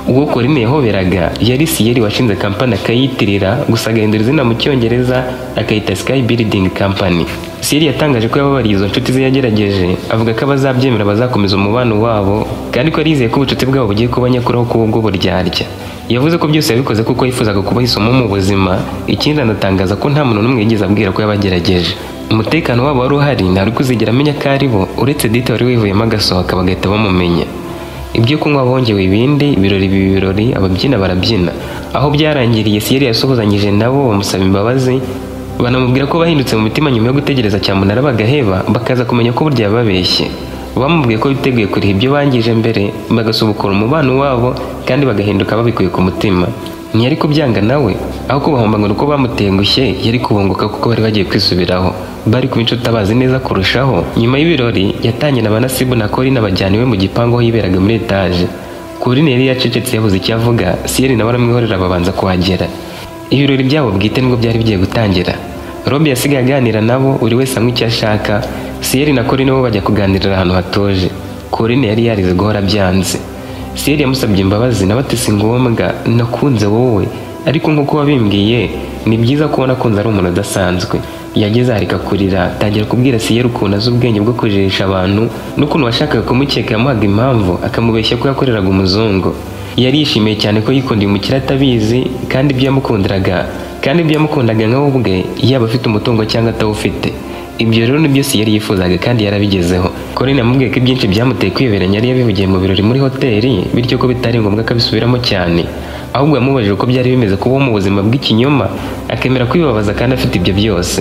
Uwo Corinne yahoberaga yari Siyeri washinze kampani akayitirira, gusa agahindura izina mu Cyongereza akayita Sky Building Company. Siyeri yatangaje ko yababariye izo nshuti ze yagerageje, avuga ko abazabyemera bazakomeza umubano wabo, kandi ko arizeye ko ubucuti bwabo bugiye kuba nyakuraho kuba ubwo buryarya. Yavuze ko byose yabikoze kuko yifuzaga kubaha isomo mu buzima, ikindi anatangaza ko nta muntu n'umwe yigeze abwira ko yabagerageje. Umutekano wabo wari uhari, ntari kuzigera amenya ko ari bo, uretse Edith wari wivuyemo agasohoka bagahita bamumenya. Ibyo kunywa bongewe ibindi, ibirori ababyina barabyina. Aho byarangiriye Siyeri yasuhuzanyije nabo bamusaba imbabazi, banamubwira ko bahindutse mu mitima nyuma yo gutegereza cyamunara bagaheba, bakaza kumenya ko burya babeshye. Bamubwiye ko biteguye kuriha ibyo bangije mbere, bagasubukura umubano wabo kandi bagahinduka babikuye ku mutima. Ntiyari kubyanga nawe, aho kubahomba ngo nuko bamutengushye, yari kubunguka kuko bari bagiye kwisubiraho. Bari kuba inshuti abazi neza kurushaho. Nyuma y'ibirori yatanye na Nasibu na Corinne bajyaniwe mu gipangu aho yiberaga muri etaje. Corinne yari yacecetse yabuze icyo avuga, Siyeri nawe aramwihorera babanza kuhagera. Ibirori byabo bwite nibwo byari bigiye gutangira. Rob yasigaye aganira nabo, buri wese amwe icyo ashaka. Siyeri na Corinne bo bajya kuganirira ahantu hatuje. Corinne yari yarize guhora byanze. Siyeri yamusabye imbabazi nawe ati si ngombwa, nakunze wowe, ariko nk'uko wabimbwiye ni byiza ko nakunze ari umuntu udasanzwe. Yageze arika kurira, atangira kubwira Siyeri ukuntu azi ubwenge bwo kujirisha abantu, n'ukuntu washakaga kumukeka yamuhaga impamvu akamubeshya ko yakoreraga umuzungu. yari yishimiye cyane ko yikundiye umukire atabizi kandi ibyo yamukundaga nkawe ubwe yaba afite umutungo cyangwa atawufite. Ibyo rero nibyo Siyeri yifuzaga kandi yarabigezeho. Corinne yamubwiye ko ibyinshi byamuteye kwiyoberanya yari yabivugiye mu birori muri hoteli, bityo ko bitari ngombwa ko abisubiramo cyane, ahubwo yamubajije uko byari bimeze kubaho mu buzima bw'ikinyoma akemera kwibabaza kandi afite ibyo byose.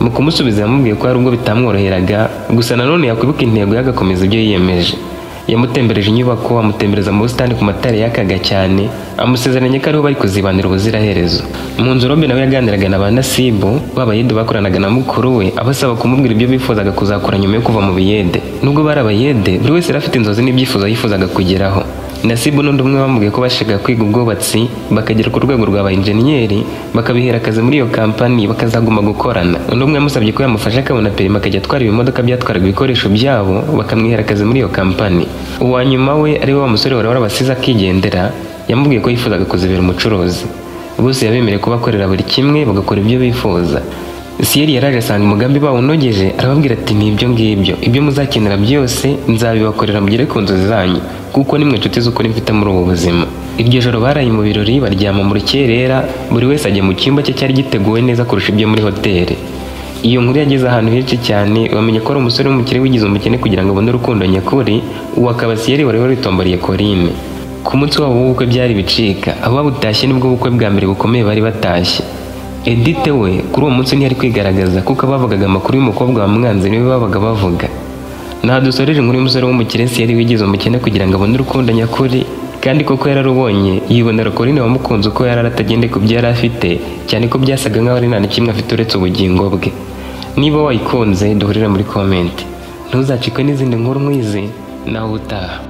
Mu kumusubiza yamubwiye ko hari ubwo bitamworoheraga, gusa nanone yakwibuka intego y'agakomeza ibyo yiyemeje. Yamutembereje inyubako, amutembereza mu busitani ku matara yakaga cyane, amusezeranya ko ariho bari kuzibanira ubuziraherezo. Mu nzu Robe nawe yaganiraga na ba Nasibu b'abayede bakoranaga na mukuru we, abasaba kumubwira ibyo bifuzaga kuzakora nyuma yo kuva mu biyede. Nubwo bari abayede, buri wese yari afite inzozi n'ibyifuzo yifuzaga kugeraho. Nasibu n'undi umwe bamubwiye ko bashaka kwiga ubwubatsi bakagera ku rwego rwa ba injeniyeri, bakabihera akazi muri iyo kampani bakazaguma gukorana. Undi umwe yamusabye ko yamufasha akabona perimi akajya atwara ibimodoka byatwaraga ibikoresho byabo, bakamwihera akazi muri iyo kampani. Uwa nyuma we ari we wa musore wari warabasize akigendera, yamubwiye ko yifuzaga kuzibera umucuruzi. Bose yabemereye kubakorera buri kimwe bagakora ibyo bifuza. Siyeri yaraje asanga umugambi bawunogeje, arababwira ati ni ibyo ngibyo, ibyo muzakenera byose nzabibakorera mugere ku nzozi zanyu, kuko nimwe nshuti z'ukuri mfite muri ubu buzima. Iryo joro baraye mu birori baryama mu rukerera, buri wese ajya mu cyumba cye cyari giteguwe neza kurusha ibyo muri hoteli. Iyo nkuru yageze ahantu henshi cyane, bamenye ko ari umusore w'umukire wigize umukene kugira ngo abone urukundo nyakuri, uwo akaba Siyeri wari waritomboriye Corinne. Ku munsi wabo w'ubukwe byari bicika, abo babutashye nibwo bukwe bwa mbere bukomeye bari batashye. Edith we kuri uwo munsi ntiyari kwigaragaza kuko abavugaga amakuru y'umukobwa wa mwanzi niwe babaga bavuga. Nta dusoreje inkuru y'umusore w'umukire Siyeri wigize umukene kugira ngo abone urukundo nyakuri, kandi koko yararubonye yibonera Corinne wamukunze uko yari atagendeye ku byo yari afite, cyane ko byasaga nk'aho ari nta na kimwe afite uretse ubugingo bwe. Niba wayikunze duhurira muri comment, ntuzacikwe n'izindi nkuru nk'izi nawe utaha.